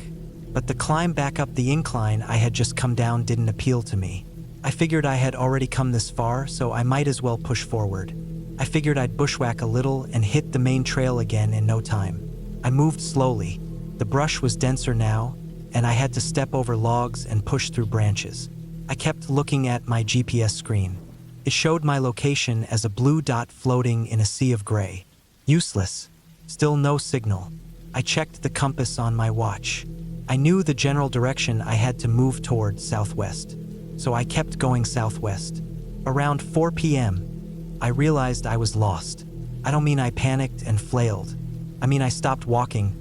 but the climb back up the incline I had just come down didn't appeal to me. I figured I had already come this far, so I might as well push forward. I figured I'd bushwhack a little and hit the main trail again in no time. I moved slowly. The brush was denser now, and I had to step over logs and push through branches. I kept looking at my GPS screen. It showed my location as a blue dot floating in a sea of gray. Useless. Still no signal. I checked the compass on my watch. I knew the general direction I had to move toward, southwest. So I kept going southwest. Around 4 p.m., I realized I was lost. I don't mean I panicked and flailed. I mean I stopped walking,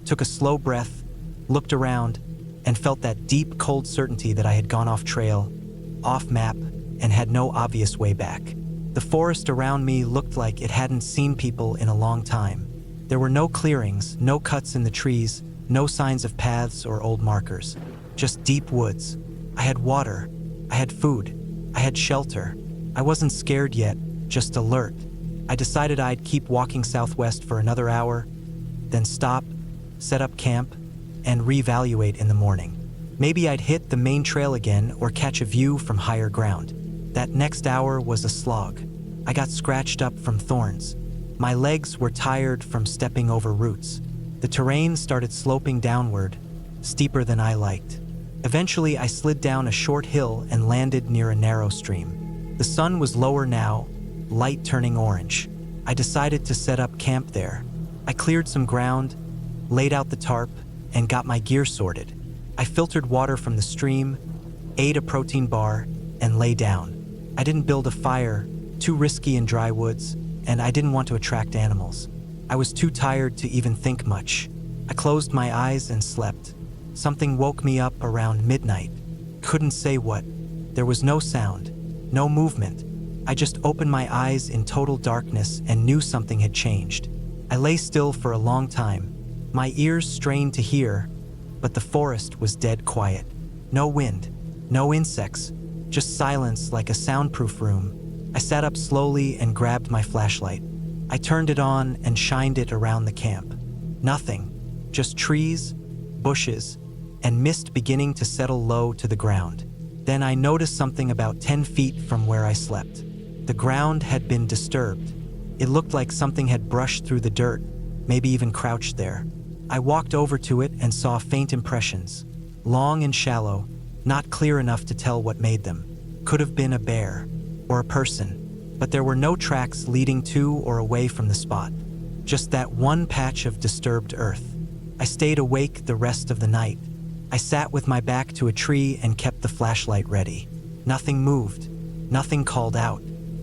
took a slow breath, looked around, and felt that deep, cold certainty that I had gone off trail, off map, and had no obvious way back. The forest around me looked like it hadn't seen people in a long time. There were no clearings, no cuts in the trees, no signs of paths or old markers. Just deep woods. I had water. I had food. I had shelter. I wasn't scared yet, just alert. I decided I'd keep walking southwest for another hour, then stop, set up camp, and reevaluate in the morning. Maybe I'd hit the main trail again or catch a view from higher ground. That next hour was a slog. I got scratched up from thorns. My legs were tired from stepping over roots. The terrain started sloping downward, steeper than I liked. Eventually, I slid down a short hill and landed near a narrow stream. The sun was lower now, light turning orange. I decided to set up camp there. I cleared some ground, laid out the tarp, and got my gear sorted. I filtered water from the stream, ate a protein bar, and lay down. I didn't build a fire, too risky in dry woods, and I didn't want to attract animals. I was too tired to even think much. I closed my eyes and slept. Something woke me up around midnight. Couldn't say what. There was no sound, no movement. I just opened my eyes in total darkness and knew something had changed. I lay still for a long time. My ears strained to hear, but the forest was dead quiet. No wind, no insects, just silence like a soundproof room. I sat up slowly and grabbed my flashlight. I turned it on and shined it around the camp. Nothing, just trees, bushes, and mist beginning to settle low to the ground. Then I noticed something about 10 feet from where I slept. The ground had been disturbed. It looked like something had brushed through the dirt, maybe even crouched there. I walked over to it and saw faint impressions, long and shallow, not clear enough to tell what made them. Could have been a bear or a person, but there were no tracks leading to or away from the spot. Just that one patch of disturbed earth. I stayed awake the rest of the night. I sat with my back to a tree and kept the flashlight ready. Nothing moved. Nothing called out.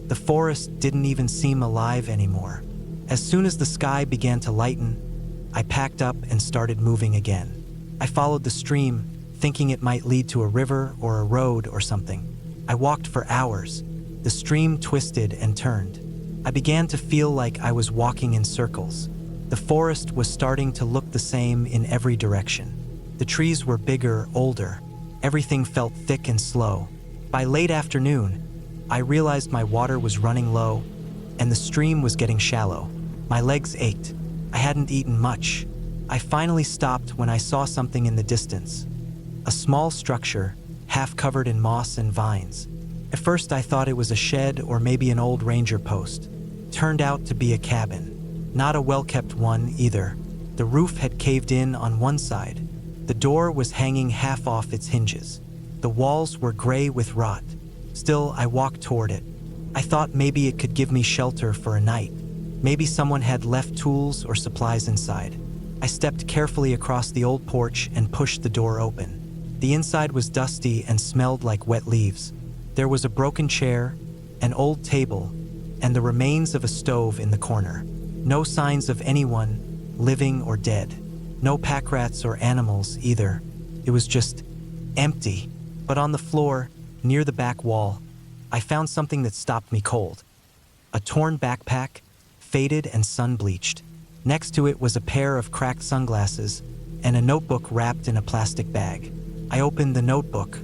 The forest didn't even seem alive anymore. As soon as the sky began to lighten, I packed up and started moving again. I followed the stream, thinking it might lead to a river or a road or something. I walked for hours. The stream twisted and turned. I began to feel like I was walking in circles. The forest was starting to look the same in every direction. The trees were bigger, older. Everything felt thick and slow. By late afternoon, I realized my water was running low, and the stream was getting shallow. My legs ached. I hadn't eaten much. I finally stopped when I saw something in the distance. A small structure, half covered in moss and vines. At first I thought it was a shed or maybe an old ranger post. Turned out to be a cabin. Not a well-kept one either. The roof had caved in on one side. The door was hanging half off its hinges. The walls were gray with rot. Still, I walked toward it. I thought maybe it could give me shelter for a night. Maybe someone had left tools or supplies inside. I stepped carefully across the old porch and pushed the door open. The inside was dusty and smelled like wet leaves. There was a broken chair, an old table, and the remains of a stove in the corner. No signs of anyone, living or dead. No pack rats or animals either. It was just empty. But on the floor, near the back wall, I found something that stopped me cold. A torn backpack, faded and sun-bleached. Next to it was a pair of cracked sunglasses and a notebook wrapped in a plastic bag. I opened the notebook.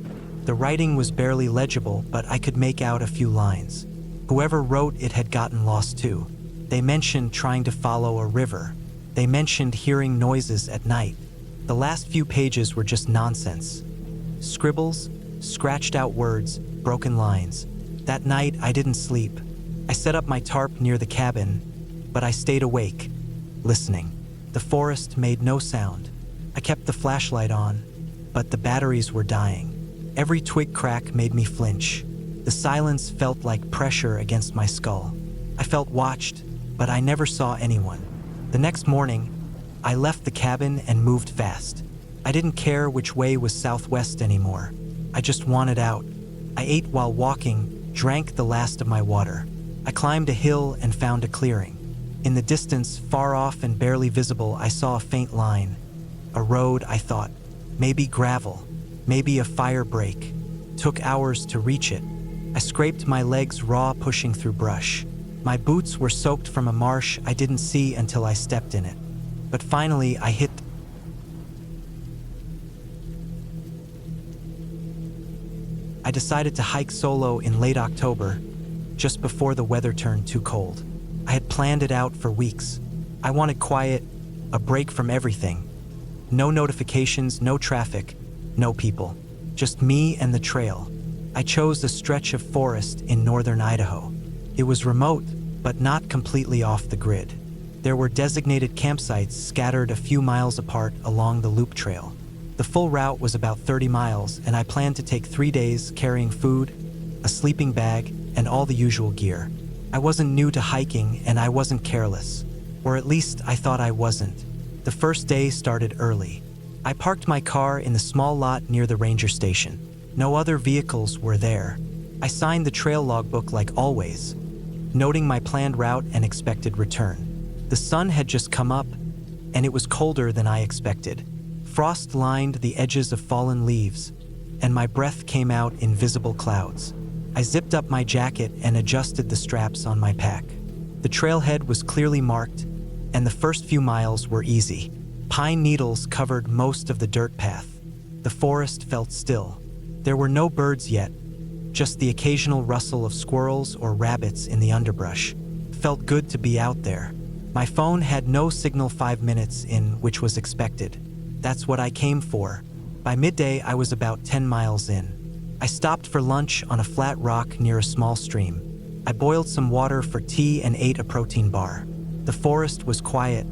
The writing was barely legible, but I could make out a few lines. Whoever wrote it had gotten lost too. They mentioned trying to follow a river. They mentioned hearing noises at night. The last few pages were just nonsense. Scribbles, scratched out words, broken lines. That night, I didn't sleep. I set up my tarp near the cabin, but I stayed awake, listening. The forest made no sound. I kept the flashlight on, but the batteries were dying. Every twig crack made me flinch. The silence felt like pressure against my skull. I felt watched, but I never saw anyone. The next morning, I left the cabin and moved fast. I didn't care which way was southwest anymore. I just wanted out. I ate while walking, drank the last of my water. I climbed a hill and found a clearing. In the distance, far off and barely visible, I saw a faint line. A road, I thought. Maybe gravel. Maybe a fire break. Took hours to reach it. I scraped my legs raw, pushing through brush. My boots were soaked from a marsh I didn't see until I stepped in it. But finally, I hit. I decided to hike solo in late October, just before the weather turned too cold. I had planned it out for weeks. I wanted quiet, a break from everything. No notifications, no traffic, no people. Just me and the trail. I chose a stretch of forest in northern Idaho. It was remote, but not completely off the grid. There were designated campsites scattered a few miles apart along the loop trail. The full route was about 30 miles, and I planned to take 3 days carrying food, a sleeping bag, and all the usual gear. I wasn't new to hiking, and I wasn't careless. Or at least I thought I wasn't. The first day started early. I parked my car in the small lot near the ranger station. No other vehicles were there. I signed the trail logbook like always, noting my planned route and expected return. The sun had just come up, and it was colder than I expected. Frost lined the edges of fallen leaves, and my breath came out in visible clouds. I zipped up my jacket and adjusted the straps on my pack. The trailhead was clearly marked, and the first few miles were easy. Pine needles covered most of the dirt path. The forest felt still. There were no birds yet, just the occasional rustle of squirrels or rabbits in the underbrush. Felt good to be out there. My phone had no signal 5 minutes in, which was expected. That's what I came for. By midday, I was about 10 miles in. I stopped for lunch on a flat rock near a small stream. I boiled some water for tea and ate a protein bar. The forest was quiet,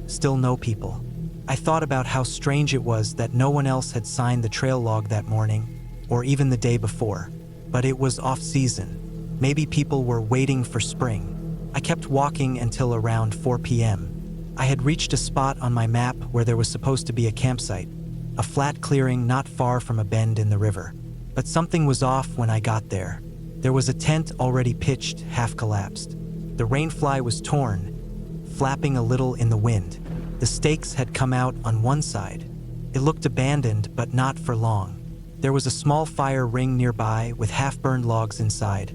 still no people. I thought about how strange it was that no one else had signed the trail log that morning, or even the day before. But it was off-season. Maybe people were waiting for spring. I kept walking until around 4 p.m. I had reached a spot on my map where there was supposed to be a campsite, a flat clearing not far from a bend in the river. But something was off when I got there. There was a tent already pitched, half collapsed. The rainfly was torn, flapping a little in the wind. The stakes had come out on one side. It looked abandoned, but not for long. There was a small fire ring nearby with half-burned logs inside,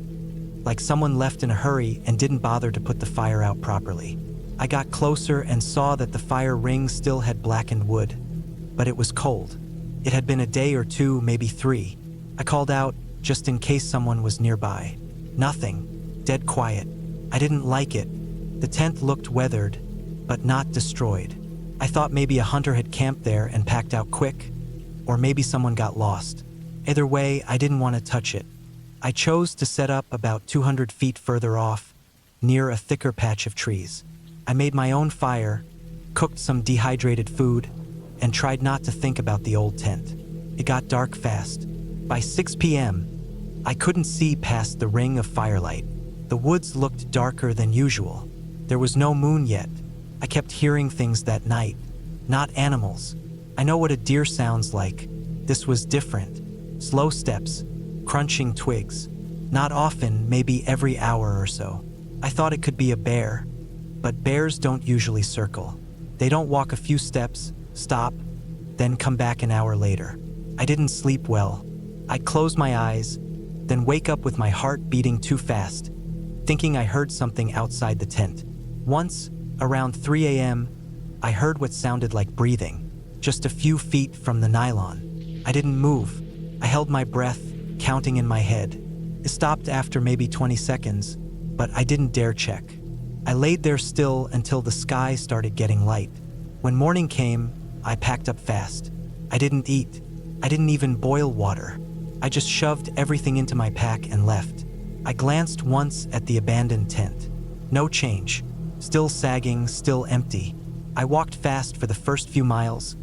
like someone left in a hurry and didn't bother to put the fire out properly. I got closer and saw that the fire ring still had blackened wood, but it was cold. It had been a day or two, maybe 3. I called out, just in case someone was nearby. Nothing. Dead quiet. I didn't like it. The tent looked weathered, but not destroyed. I thought maybe a hunter had camped there and packed out quick, or maybe someone got lost. Either way, I didn't want to touch it. I chose to set up about 200 feet further off, near a thicker patch of trees. I made my own fire, cooked some dehydrated food, and tried not to think about the old tent. It got dark fast. By 6 p.m., I couldn't see past the ring of firelight. The woods looked darker than usual. There was no moon yet. I kept hearing things that night. Not animals. I know what a deer sounds like. This was different. Slow steps, crunching twigs. Not often, maybe every hour or so. I thought it could be a bear, but bears don't usually circle. They don't walk a few steps, stop, then come back an hour later. I didn't sleep well. I'd close my eyes, then wake up with my heart beating too fast, thinking I heard something outside the tent. Once, around 3 a.m., I heard what sounded like breathing, just a few feet from the nylon. I didn't move. I held my breath, counting in my head. It stopped after maybe 20 seconds, but I didn't dare check. I laid there still until the sky started getting light. When morning came, I packed up fast. I didn't eat. I didn't even boil water. I just shoved everything into my pack and left. I glanced once at the abandoned tent. No change. Still sagging, still empty. I walked fast for the first few miles,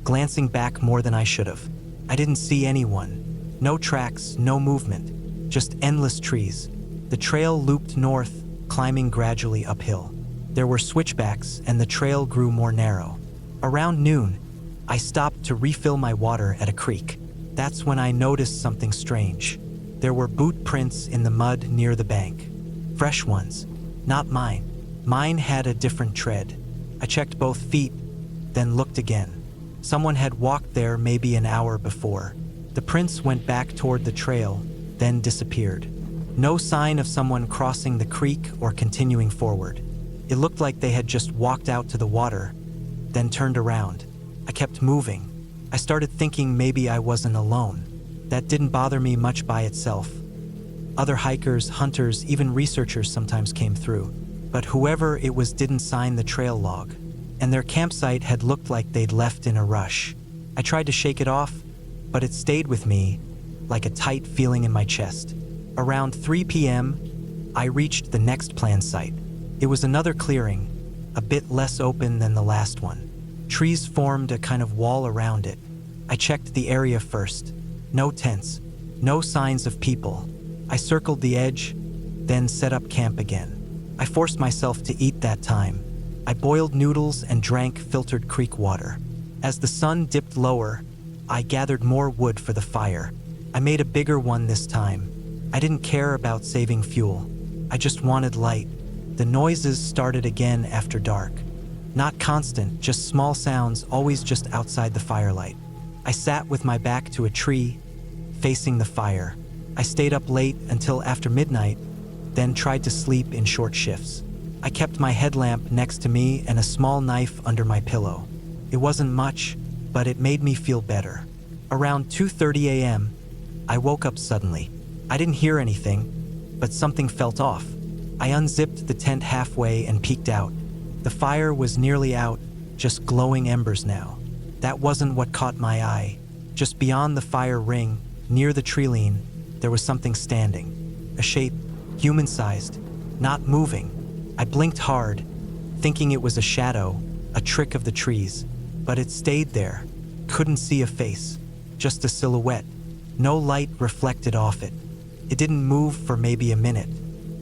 glancing back more than I should have. I didn't see anyone. No tracks, no movement. Just endless trees. The trail looped north, climbing gradually uphill. There were switchbacks, and the trail grew more narrow. Around noon, I stopped to refill my water at a creek. That's when I noticed something strange. There were boot prints in the mud near the bank. fresh ones. Not mine. Mine had a different tread. I checked both feet, then looked again. Someone had walked there maybe an hour before. The prints went back toward the trail, then disappeared. No sign of someone crossing the creek or continuing forward. It looked like they had just walked out to the water, then turned around. I kept moving. I started thinking maybe I wasn't alone. That didn't bother me much by itself. Other hikers, hunters, even researchers sometimes came through, but whoever it was didn't sign the trail log, and their campsite had looked like they'd left in a rush. I tried to shake it off, but it stayed with me like a tight feeling in my chest. Around 3 p.m., I reached the next planned site. It was another clearing, a bit less open than the last one. Trees formed a kind of wall around it. I checked the area first. No tents, no signs of people. I circled the edge, then set up camp again. I forced myself to eat that time. I boiled noodles and drank filtered creek water. As the sun dipped lower, I gathered more wood for the fire. I made a bigger one this time. I didn't care about saving fuel. I just wanted light. The noises started again after dark. Not constant, just small sounds, always just outside the firelight. I sat with my back to a tree, facing the fire. I stayed up late until after midnight, then tried to sleep in short shifts. I kept my headlamp next to me and a small knife under my pillow. It wasn't much, but it made me feel better. Around 2:30 a.m., I woke up suddenly. I didn't hear anything, but something felt off. I unzipped the tent halfway and peeked out. The fire was nearly out, just glowing embers now. That wasn't what caught my eye. Just beyond the fire ring, near the tree-line, there was something standing. A shape, human-sized, not moving. I blinked hard, thinking it was a shadow, a trick of the trees. But it stayed there. Couldn't see a face, just a silhouette. No light reflected off it. It didn't move for maybe a minute.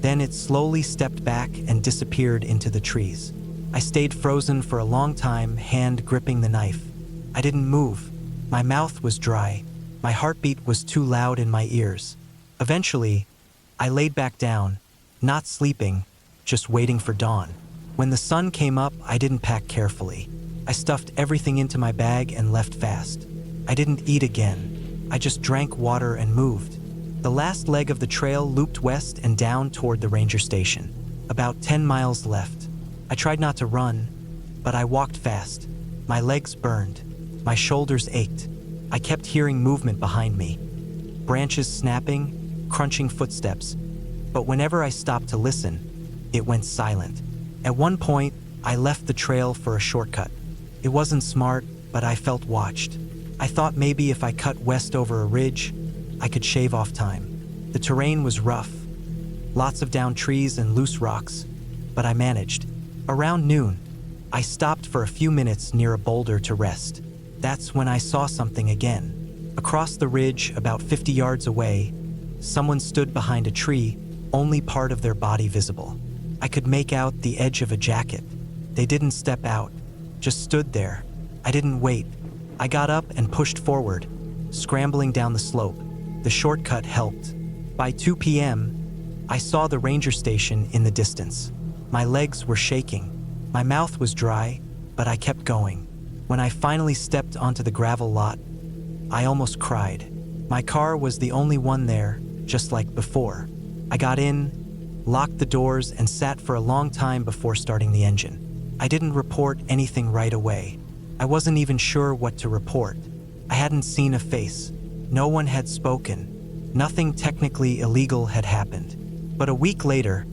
Then it slowly stepped back and disappeared into the trees. I stayed frozen for a long time, hand gripping the knife. I didn't move. My mouth was dry. My heartbeat was too loud in my ears. Eventually, I laid back down, not sleeping, just waiting for dawn. When the sun came up, I didn't pack carefully. I stuffed everything into my bag and left fast. I didn't eat again. I just drank water and moved. The last leg of the trail looped west and down toward the ranger station. About 10 miles left. I tried not to run, but I walked fast. My legs burned. My shoulders ached. I kept hearing movement behind me. Branches snapping, crunching footsteps. But whenever I stopped to listen, it went silent. At one point, I left the trail for a shortcut. It wasn't smart, but I felt watched. I thought maybe if I cut west over a ridge, I could shave off time. The terrain was rough. Lots of downed trees and loose rocks, but I managed. Around noon, I stopped for a few minutes near a boulder to rest. That's when I saw something again. Across the ridge, about 50 yards away, someone stood behind a tree, only part of their body visible. I could make out the edge of a jacket. They didn't step out, just stood there. I didn't wait. I got up and pushed forward, scrambling down the slope. The shortcut helped. By 2 p.m., I saw the ranger station in the distance. My legs were shaking. My mouth was dry, but I kept going. When I finally stepped onto the gravel lot, I almost cried. My car was the only one there, just like before. I got in, locked the doors, and sat for a long time before starting the engine. I didn't report anything right away. I wasn't even sure what to report. I hadn't seen a face. No one had spoken. Nothing technically illegal had happened. But a week later,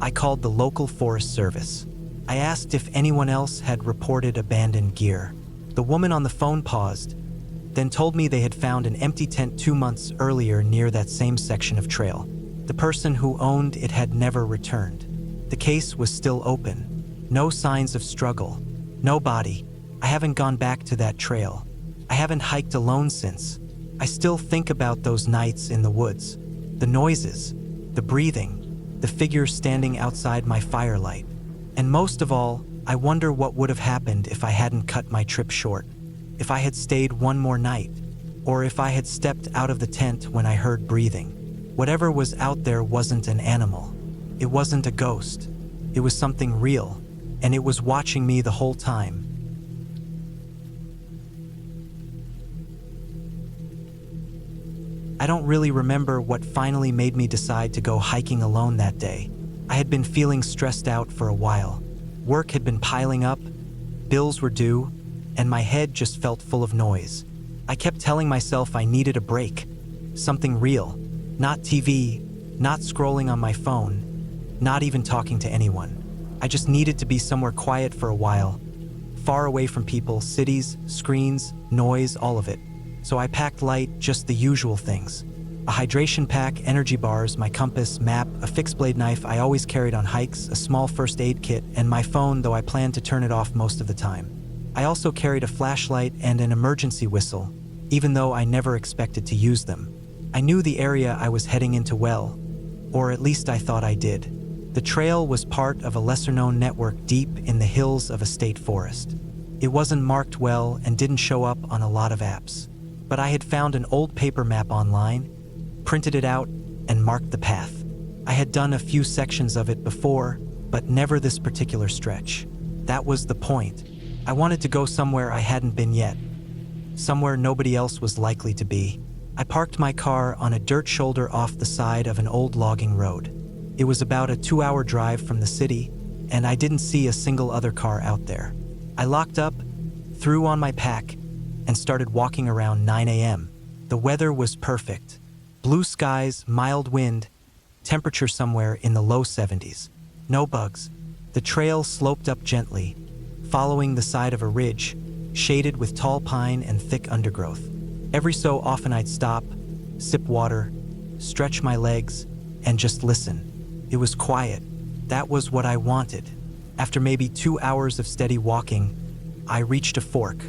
I called the local Forest Service. I asked if anyone else had reported abandoned gear. The woman on the phone paused, then told me they had found an empty tent 2 months earlier near that same section of trail. The person who owned it had never returned. The case was still open. No signs of struggle. No body. I haven't gone back to that trail. I haven't hiked alone since. I still think about those nights in the woods. The noises, the breathing, the figures standing outside my firelight. And most of all, I wonder what would have happened if I hadn't cut my trip short. If I had stayed one more night, or if I had stepped out of the tent when I heard breathing. Whatever was out there wasn't an animal. It wasn't a ghost. It was something real, and it was watching me the whole time. I don't really remember what finally made me decide to go hiking alone that day. I had been feeling stressed out for a while. Work had been piling up, bills were due, and my head just felt full of noise. I kept telling myself I needed a break, something real, not TV, not scrolling on my phone, not even talking to anyone. I just needed to be somewhere quiet for a while, far away from people, cities, screens, noise, all of it. So I packed light, just the usual things. A hydration pack, energy bars, my compass, map, a fixed blade knife I always carried on hikes, a small first aid kit, and my phone, though I planned to turn it off most of the time. I also carried a flashlight and an emergency whistle, even though I never expected to use them. I knew the area I was heading into well, or at least I thought I did. The trail was part of a lesser-known network deep in the hills of a state forest. It wasn't marked well and didn't show up on a lot of apps. But I had found an old paper map online, printed it out, and marked the path. I had done a few sections of it before, but never this particular stretch. That was the point. I wanted to go somewhere I hadn't been yet, somewhere nobody else was likely to be. I parked my car on a dirt shoulder off the side of an old logging road. It was about a 2-hour drive from the city, and I didn't see a single other car out there. I locked up, threw on my pack, and started walking around 9 a.m. The weather was perfect. Blue skies, mild wind, temperature somewhere in the low 70s. No bugs. The trail sloped up gently, following the side of a ridge, shaded with tall pine and thick undergrowth. Every so often I'd stop, sip water, stretch my legs, and just listen. It was quiet. That was what I wanted. After maybe 2 hours of steady walking, I reached a fork.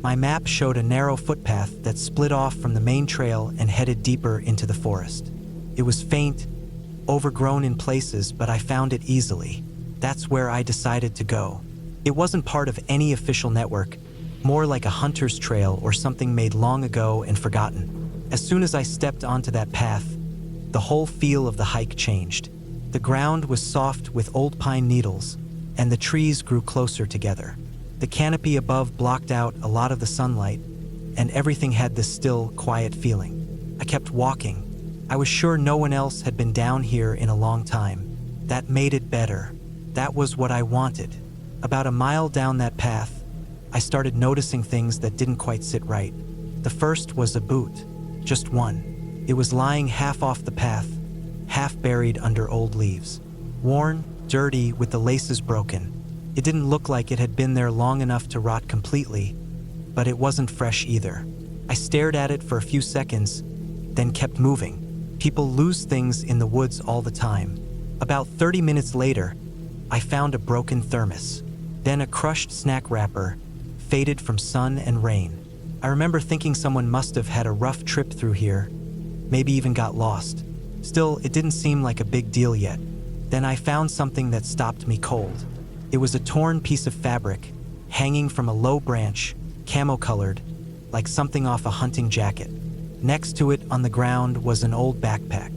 My map showed a narrow footpath that split off from the main trail and headed deeper into the forest. It was faint, overgrown in places, but I found it easily. That's where I decided to go. It wasn't part of any official network, more like a hunter's trail or something made long ago and forgotten. As soon as I stepped onto that path, the whole feel of the hike changed. The ground was soft with old pine needles, and the trees grew closer together. The canopy above blocked out a lot of the sunlight, and everything had this still, quiet feeling. I kept walking. I was sure no one else had been down here in a long time. That made it better. That was what I wanted. About a mile down that path, I started noticing things that didn't quite sit right. The first was a boot. Just one. It was lying half off the path, half buried under old leaves. Worn, dirty, with the laces broken. It didn't look like it had been there long enough to rot completely, but it wasn't fresh either. I stared at it for a few seconds, then kept moving. People lose things in the woods all the time. About 30 minutes later, I found a broken thermos, then a crushed snack wrapper, faded from sun and rain. I remember thinking someone must have had a rough trip through here, maybe even got lost. Still, it didn't seem like a big deal yet. Then I found something that stopped me cold. It was a torn piece of fabric, hanging from a low branch, camo-colored, like something off a hunting jacket. Next to it on the ground was an old backpack.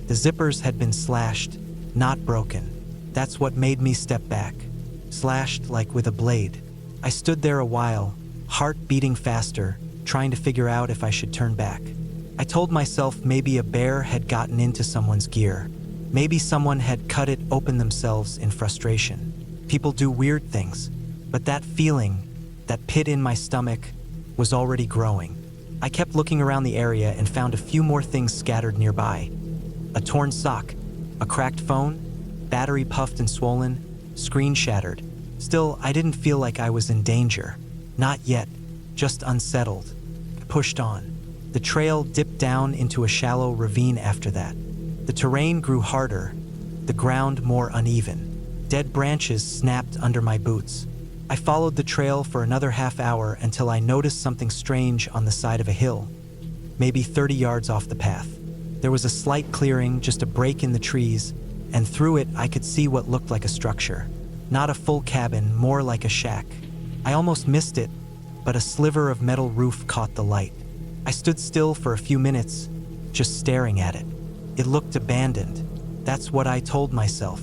The zippers had been slashed, not broken. That's what made me step back. Slashed like with a blade. I stood there a while, heart beating faster, trying to figure out if I should turn back. I told myself maybe a bear had gotten into someone's gear. Maybe someone had cut it open themselves in frustration. People do weird things, but that feeling, that pit in my stomach, was already growing. I kept looking around the area and found a few more things scattered nearby. A torn sock, a cracked phone, battery puffed and swollen, screen shattered. Still, I didn't feel like I was in danger. Not yet, just unsettled. Pushed on. The trail dipped down into a shallow ravine after that. The terrain grew harder, the ground more uneven. Dead branches snapped under my boots. I followed the trail for another half hour until I noticed something strange on the side of a hill, maybe 30 yards off the path. There was a slight clearing, just a break in the trees, and through it I could see what looked like a structure. Not a full cabin, more like a shack. I almost missed it, but a sliver of metal roof caught the light. I stood still for a few minutes, just staring at it. It looked abandoned. That's what I told myself.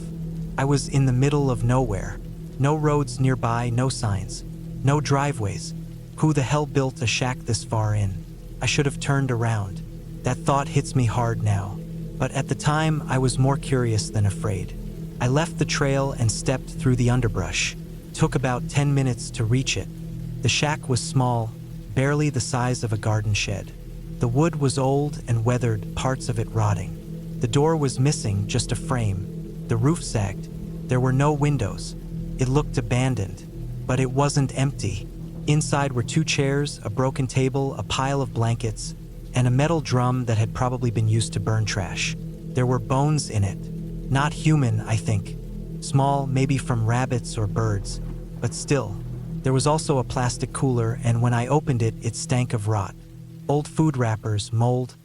I was in the middle of nowhere. No roads nearby, no signs, no driveways. Who the hell built a shack this far in? I should have turned around. That thought hits me hard now. But at the time, I was more curious than afraid. I left the trail and stepped through the underbrush. Took about 10 minutes to reach it. The shack was small, barely the size of a garden shed. The wood was old and weathered, parts of it rotting. The door was missing, just a frame. The roof sagged. There were no windows. It looked abandoned, but it wasn't empty. Inside were 2 chairs, a broken table, a pile of blankets, and a metal drum that had probably been used to burn trash. There were bones in it. Not human, I think. Small, maybe from rabbits or birds, but still. There was also a plastic cooler, and when I opened it, it stank of rot. Old food wrappers, mold,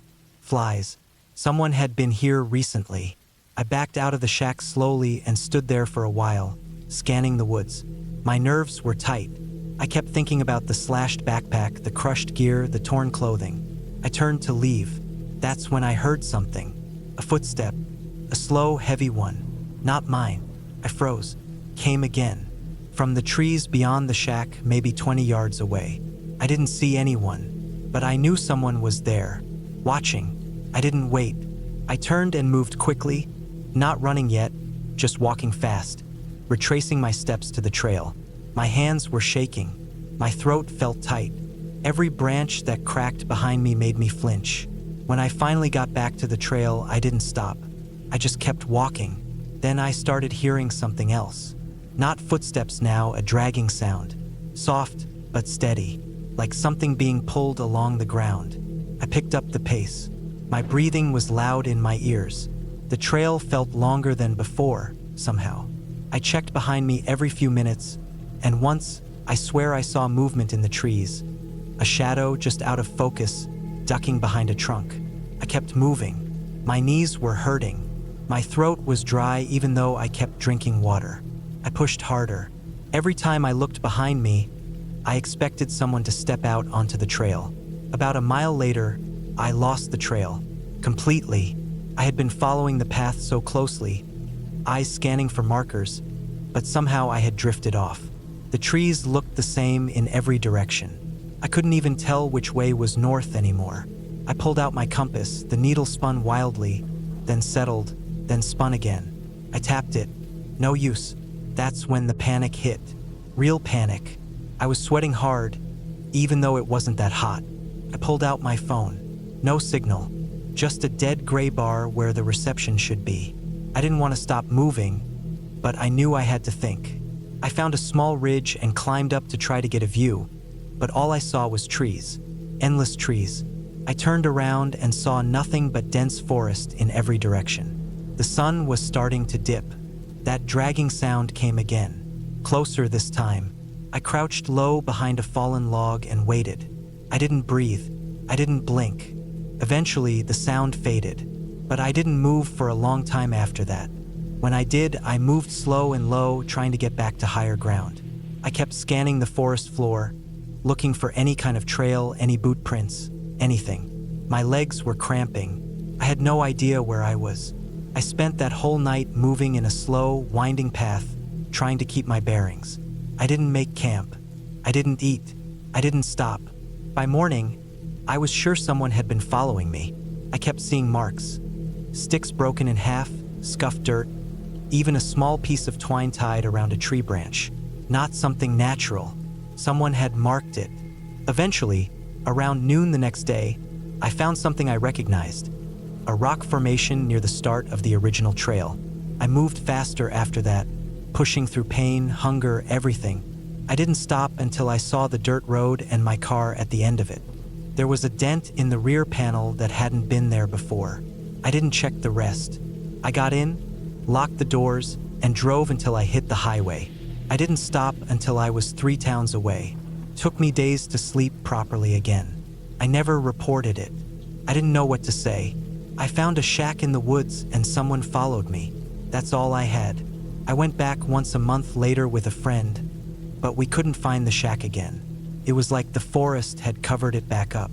flies. Someone had been here recently. I backed out of the shack slowly and stood there for a while, scanning the woods. My nerves were tight. I kept thinking about the slashed backpack, the crushed gear, the torn clothing. I turned to leave. That's when I heard something. A footstep. A slow, heavy one. Not mine. I froze. Came again. From the trees beyond the shack, maybe 20 yards away. I didn't see anyone, but I knew someone was there, watching. I didn't wait. I turned and moved quickly, not running yet, just walking fast, retracing my steps to the trail. My hands were shaking. My throat felt tight. Every branch that cracked behind me made me flinch. When I finally got back to the trail, I didn't stop. I just kept walking. Then I started hearing something else. Not footsteps now, a dragging sound. Soft, but steady, like something being pulled along the ground. I picked up the pace. My breathing was loud in my ears. The trail felt longer than before, somehow. I checked behind me every few minutes, and once, I swear I saw movement in the trees. A shadow just out of focus, ducking behind a trunk. I kept moving. My knees were hurting. My throat was dry even though I kept drinking water. I pushed harder. Every time I looked behind me, I expected someone to step out onto the trail. About a mile later, I lost the trail. Completely. I had been following the path so closely, eyes scanning for markers, but somehow I had drifted off. The trees looked the same in every direction. I couldn't even tell which way was north anymore. I pulled out my compass, the needle spun wildly, then settled, then spun again. I tapped it. No use. That's when the panic hit. Real panic. I was sweating hard, even though it wasn't that hot. I pulled out my phone. No signal. Just a dead gray bar where the reception should be. I didn't want to stop moving, but I knew I had to think. I found a small ridge and climbed up to try to get a view, but all I saw was trees. Endless trees. I turned around and saw nothing but dense forest in every direction. The sun was starting to dip. That dragging sound came again. Closer this time. I crouched low behind a fallen log and waited. I didn't breathe. I didn't blink. Eventually, the sound faded, but I didn't move for a long time after that. When I did, I moved slow and low, trying to get back to higher ground. I kept scanning the forest floor, looking for any kind of trail, any boot prints, anything. My legs were cramping. I had no idea where I was. I spent that whole night moving in a slow, winding path, trying to keep my bearings. I didn't make camp. I didn't eat. I didn't stop. By morning, I was sure someone had been following me. I kept seeing marks. Sticks broken in half, scuffed dirt, even a small piece of twine tied around a tree branch. Not something natural. Someone had marked it. Eventually, around noon the next day, I found something I recognized. A rock formation near the start of the original trail. I moved faster after that, pushing through pain, hunger, everything. I didn't stop until I saw the dirt road and my car at the end of it. There was a dent in the rear panel that hadn't been there before. I didn't check the rest. I got in, locked the doors, and drove until I hit the highway. I didn't stop until I was 3 towns away. Took me days to sleep properly again. I never reported it. I didn't know what to say. I found a shack in the woods and someone followed me. That's all I had. I went back once a month later with a friend, but we couldn't find the shack again. It was like the forest had covered it back up.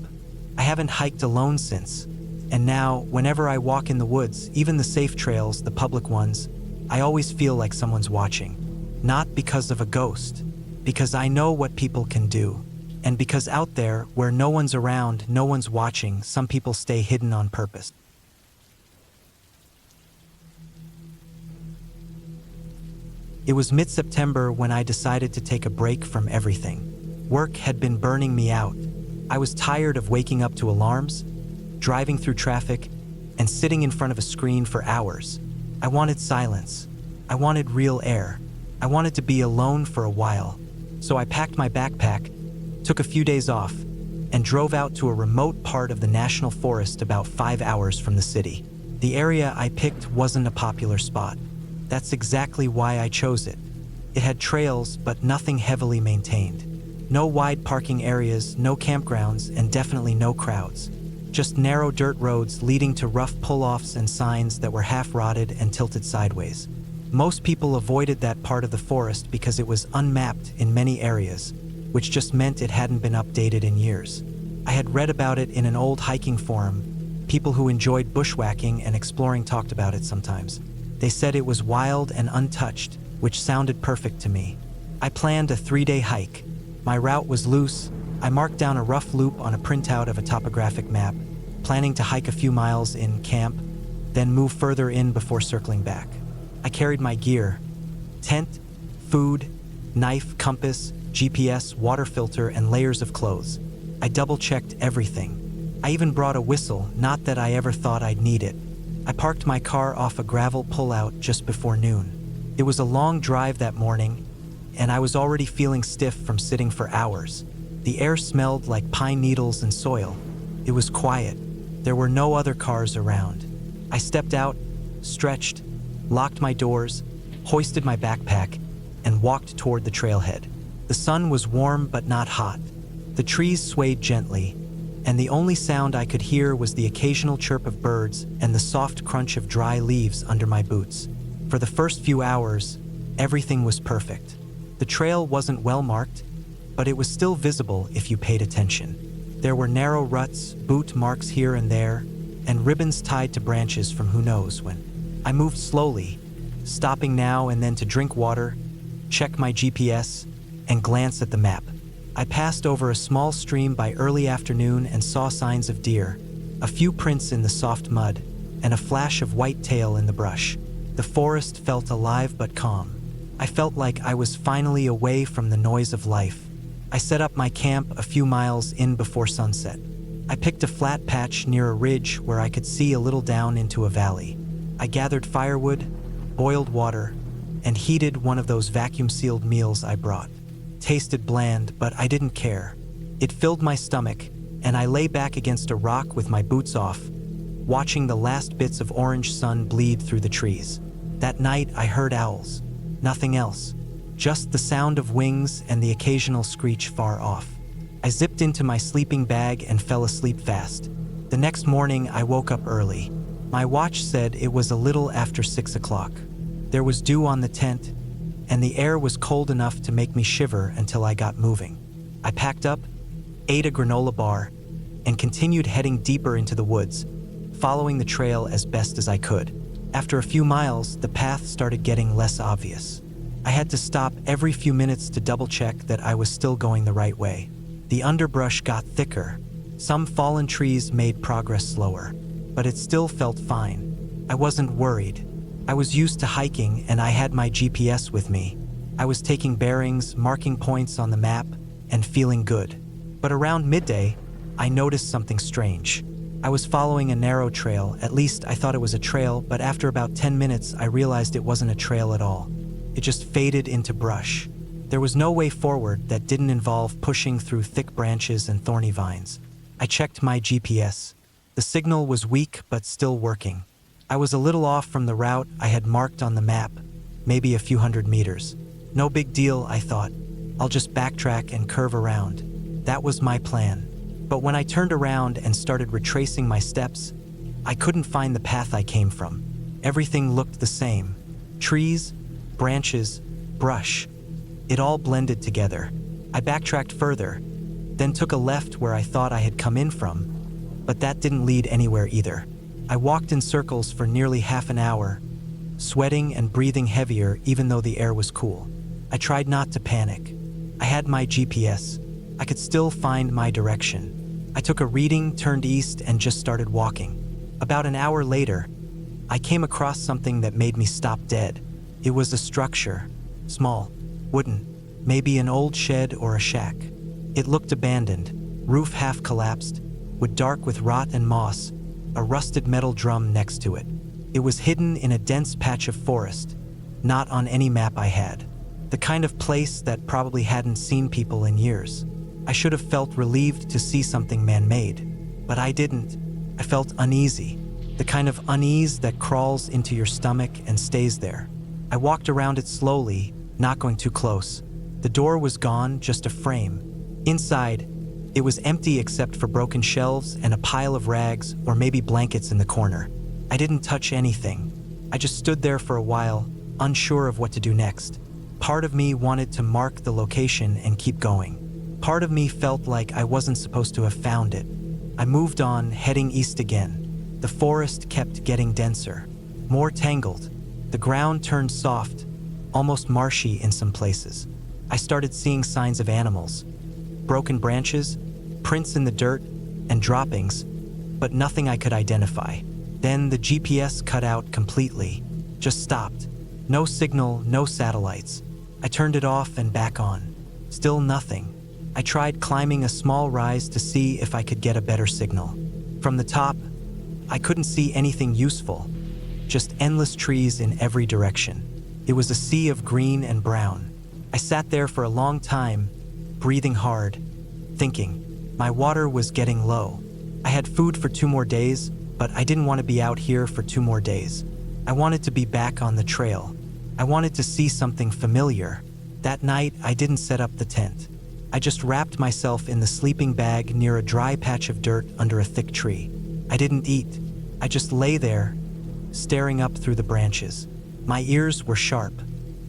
I haven't hiked alone since. And now, whenever I walk in the woods, even the safe trails, the public ones, I always feel like someone's watching. Not because of a ghost, because I know what people can do. And because out there, where no one's around, no one's watching, some people stay hidden on purpose. It was mid-September when I decided to take a break from everything. Work had been burning me out. I was tired of waking up to alarms, driving through traffic, and sitting in front of a screen for hours. I wanted silence. I wanted real air. I wanted to be alone for a while. So I packed my backpack, took a few days off, and drove out to a remote part of the national forest about 5 hours from the city. The area I picked wasn't a popular spot. That's exactly why I chose it. It had trails, but nothing heavily maintained. No wide parking areas, no campgrounds, and definitely no crowds. Just narrow dirt roads leading to rough pull-offs and signs that were half-rotted and tilted sideways. Most people avoided that part of the forest because it was unmapped in many areas, which just meant it hadn't been updated in years. I had read about it in an old hiking forum. People who enjoyed bushwhacking and exploring talked about it sometimes. They said it was wild and untouched, which sounded perfect to me. I planned a 3-day hike. My route was loose. I marked down a rough loop on a printout of a topographic map, planning to hike a few miles in camp, then move further in before circling back. I carried my gear: tent, food, knife, compass, GPS, water filter, and layers of clothes. I double-checked everything. I even brought a whistle, not that I ever thought I'd need it. I parked my car off a gravel pullout just before noon. It was a long drive that morning, and I was already feeling stiff from sitting for hours. The air smelled like pine needles and soil. It was quiet. There were no other cars around. I stepped out, stretched, locked my doors, hoisted my backpack, and walked toward the trailhead. The sun was warm but not hot. The trees swayed gently, and the only sound I could hear was the occasional chirp of birds and the soft crunch of dry leaves under my boots. For the first few hours, everything was perfect. The trail wasn't well marked, but it was still visible if you paid attention. There were narrow ruts, boot marks here and there, and ribbons tied to branches from who knows when. I moved slowly, stopping now and then to drink water, check my GPS, and glance at the map. I passed over a small stream by early afternoon and saw signs of deer, a few prints in the soft mud, and a flash of white tail in the brush. The forest felt alive but calm. I felt like I was finally away from the noise of life. I set up my camp a few miles in before sunset. I picked a flat patch near a ridge where I could see a little down into a valley. I gathered firewood, boiled water, and heated one of those vacuum-sealed meals I brought. Tasted bland, but I didn't care. It filled my stomach, and I lay back against a rock with my boots off, watching the last bits of orange sun bleed through the trees. That night, I heard owls. Nothing else. Just the sound of wings and the occasional screech far off. I zipped into my sleeping bag and fell asleep fast. The next morning, I woke up early. My watch said it was a little after 6 o'clock. There was dew on the tent, and the air was cold enough to make me shiver until I got moving. I packed up, ate a granola bar, and continued heading deeper into the woods, following the trail as best as I could. After a few miles, the path started getting less obvious. I had to stop every few minutes to double-check that I was still going the right way. The underbrush got thicker. Some fallen trees made progress slower, but it still felt fine. I wasn't worried. I was used to hiking, and I had my GPS with me. I was taking bearings, marking points on the map, and feeling good. But around midday, I noticed something strange. I was following a narrow trail. At least I thought it was a trail, but after about 10 minutes, I realized it wasn't a trail at all. It just faded into brush. There was no way forward that didn't involve pushing through thick branches and thorny vines. I checked my GPS. The signal was weak, but still working. I was a little off from the route I had marked on the map, maybe a few hundred meters. No big deal, I thought. I'll just backtrack and curve around. That was my plan. But when I turned around and started retracing my steps, I couldn't find the path I came from. Everything looked the same. Trees, branches, brush. It all blended together. I backtracked further, then took a left where I thought I had come in from, But that didn't lead anywhere either. I walked in circles for nearly half an hour, sweating and breathing heavier even though the air was cool. I tried not to panic. I had my GPS. I could still find my direction. I took a reading, turned east, and just started walking. About an hour later, I came across something that made me stop dead. It was a structure, small, wooden, maybe an old shed or a shack. It looked abandoned, roof half collapsed, wood dark with rot and moss, a rusted metal drum next to it. It was hidden in a dense patch of forest, not on any map I had. The kind of place that probably hadn't seen people in years. I should have felt relieved to see something man-made, but I didn't. I felt uneasy, the kind of unease that crawls into your stomach and stays there. I walked around it slowly, not going too close. The door was gone, just a frame. Inside, it was empty except for broken shelves and a pile of rags or maybe blankets in the corner. I didn't touch anything. I just stood there for a while, unsure of what to do next. Part of me wanted to mark the location and keep going. Part of me felt like I wasn't supposed to have found it. I moved on, heading east again. The forest kept getting denser, more tangled. The ground turned soft, almost marshy in some places. I started seeing signs of animals. Broken branches, prints in the dirt, and droppings, but nothing I could identify. Then the GPS cut out completely, just stopped. No signal, no satellites. I turned it off and back on. Still nothing. I tried climbing a small rise to see if I could get a better signal. From the top, I couldn't see anything useful, just endless trees in every direction. It was a sea of green and brown. I sat there for a long time, breathing hard, thinking. My water was getting low. I had food for 2 more days, but I didn't want to be out here for 2 more days. I wanted to be back on the trail. I wanted to see something familiar. That night, I didn't set up the tent. I just wrapped myself in the sleeping bag near a dry patch of dirt under a thick tree. I didn't eat. I just lay there, staring up through the branches. My ears were sharp.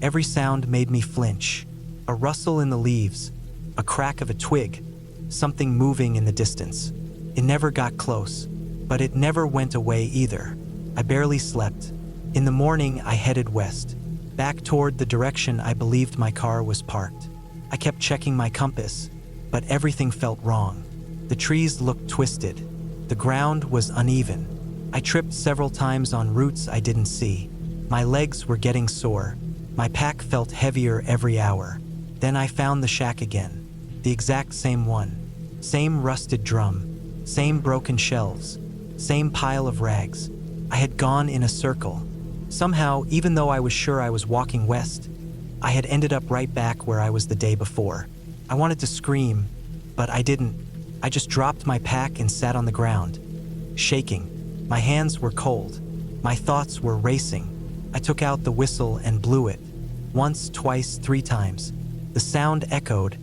Every sound made me flinch. A rustle in the leaves, a crack of a twig, something moving in the distance. It never got close, but it never went away either. I barely slept. In the morning, I headed west, back toward the direction I believed my car was parked. I kept checking my compass, but everything felt wrong. The trees looked twisted. The ground was uneven. I tripped several times on roots I didn't see. My legs were getting sore. My pack felt heavier every hour. Then I found the shack again. The exact same one. Same rusted drum. Same broken shelves. Same pile of rags. I had gone in a circle. Somehow, even though I was sure I was walking west, I had ended up right back where I was the day before. I wanted to scream, but I didn't. I just dropped my pack and sat on the ground, shaking. My hands were cold. My thoughts were racing. I took out the whistle and blew it. Once, twice, 3 times. The sound echoed,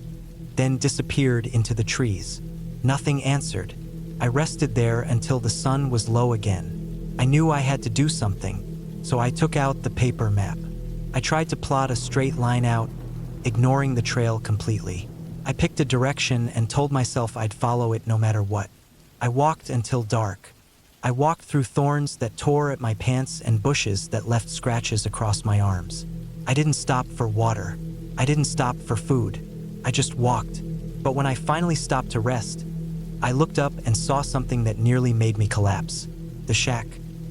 then disappeared into the trees. Nothing answered. I rested there until the sun was low again. I knew I had to do something, so I took out the paper map. I tried to plot a straight line out, ignoring the trail completely. I picked a direction and told myself I'd follow it no matter what. I walked until dark. I walked through thorns that tore at my pants and bushes that left scratches across my arms. I didn't stop for water. I didn't stop for food. I just walked. But when I finally stopped to rest, I looked up and saw something that nearly made me collapse. The shack.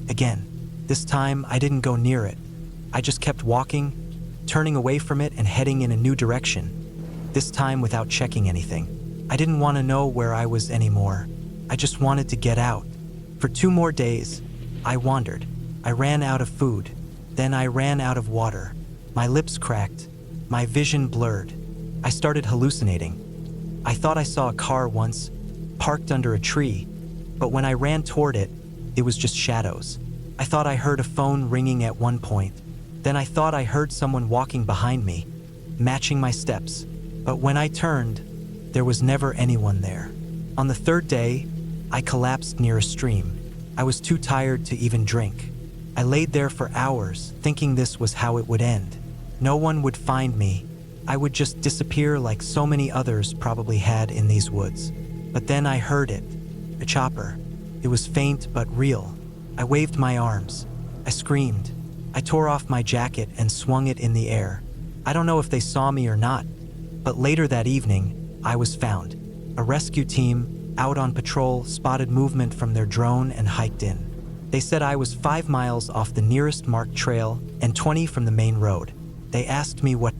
Again. This time, I didn't go near it. I just kept walking, turning away from it and heading in a new direction. This time without checking anything. I didn't want to know where I was anymore. I just wanted to get out. For 2 more days, I wandered. I ran out of food. Then I ran out of water. My lips cracked. My vision blurred. I started hallucinating. I thought I saw a car once, parked under a tree, but when I ran toward it, it was just shadows. I thought I heard a phone ringing at one point. Then I thought I heard someone walking behind me, matching my steps. But when I turned, there was never anyone there. On the 3rd day, I collapsed near a stream. I was too tired to even drink. I laid there for hours, thinking this was how it would end. No one would find me. I would just disappear like so many others probably had in these woods. But then I heard it. A chopper. It was faint but real. I waved my arms. I screamed. I tore off my jacket and swung it in the air. I don't know if they saw me or not, but later that evening, I was found. A rescue team, out on patrol, spotted movement from their drone and hiked in. They said I was 5 miles off the nearest marked trail and 20 from the main road. They asked me what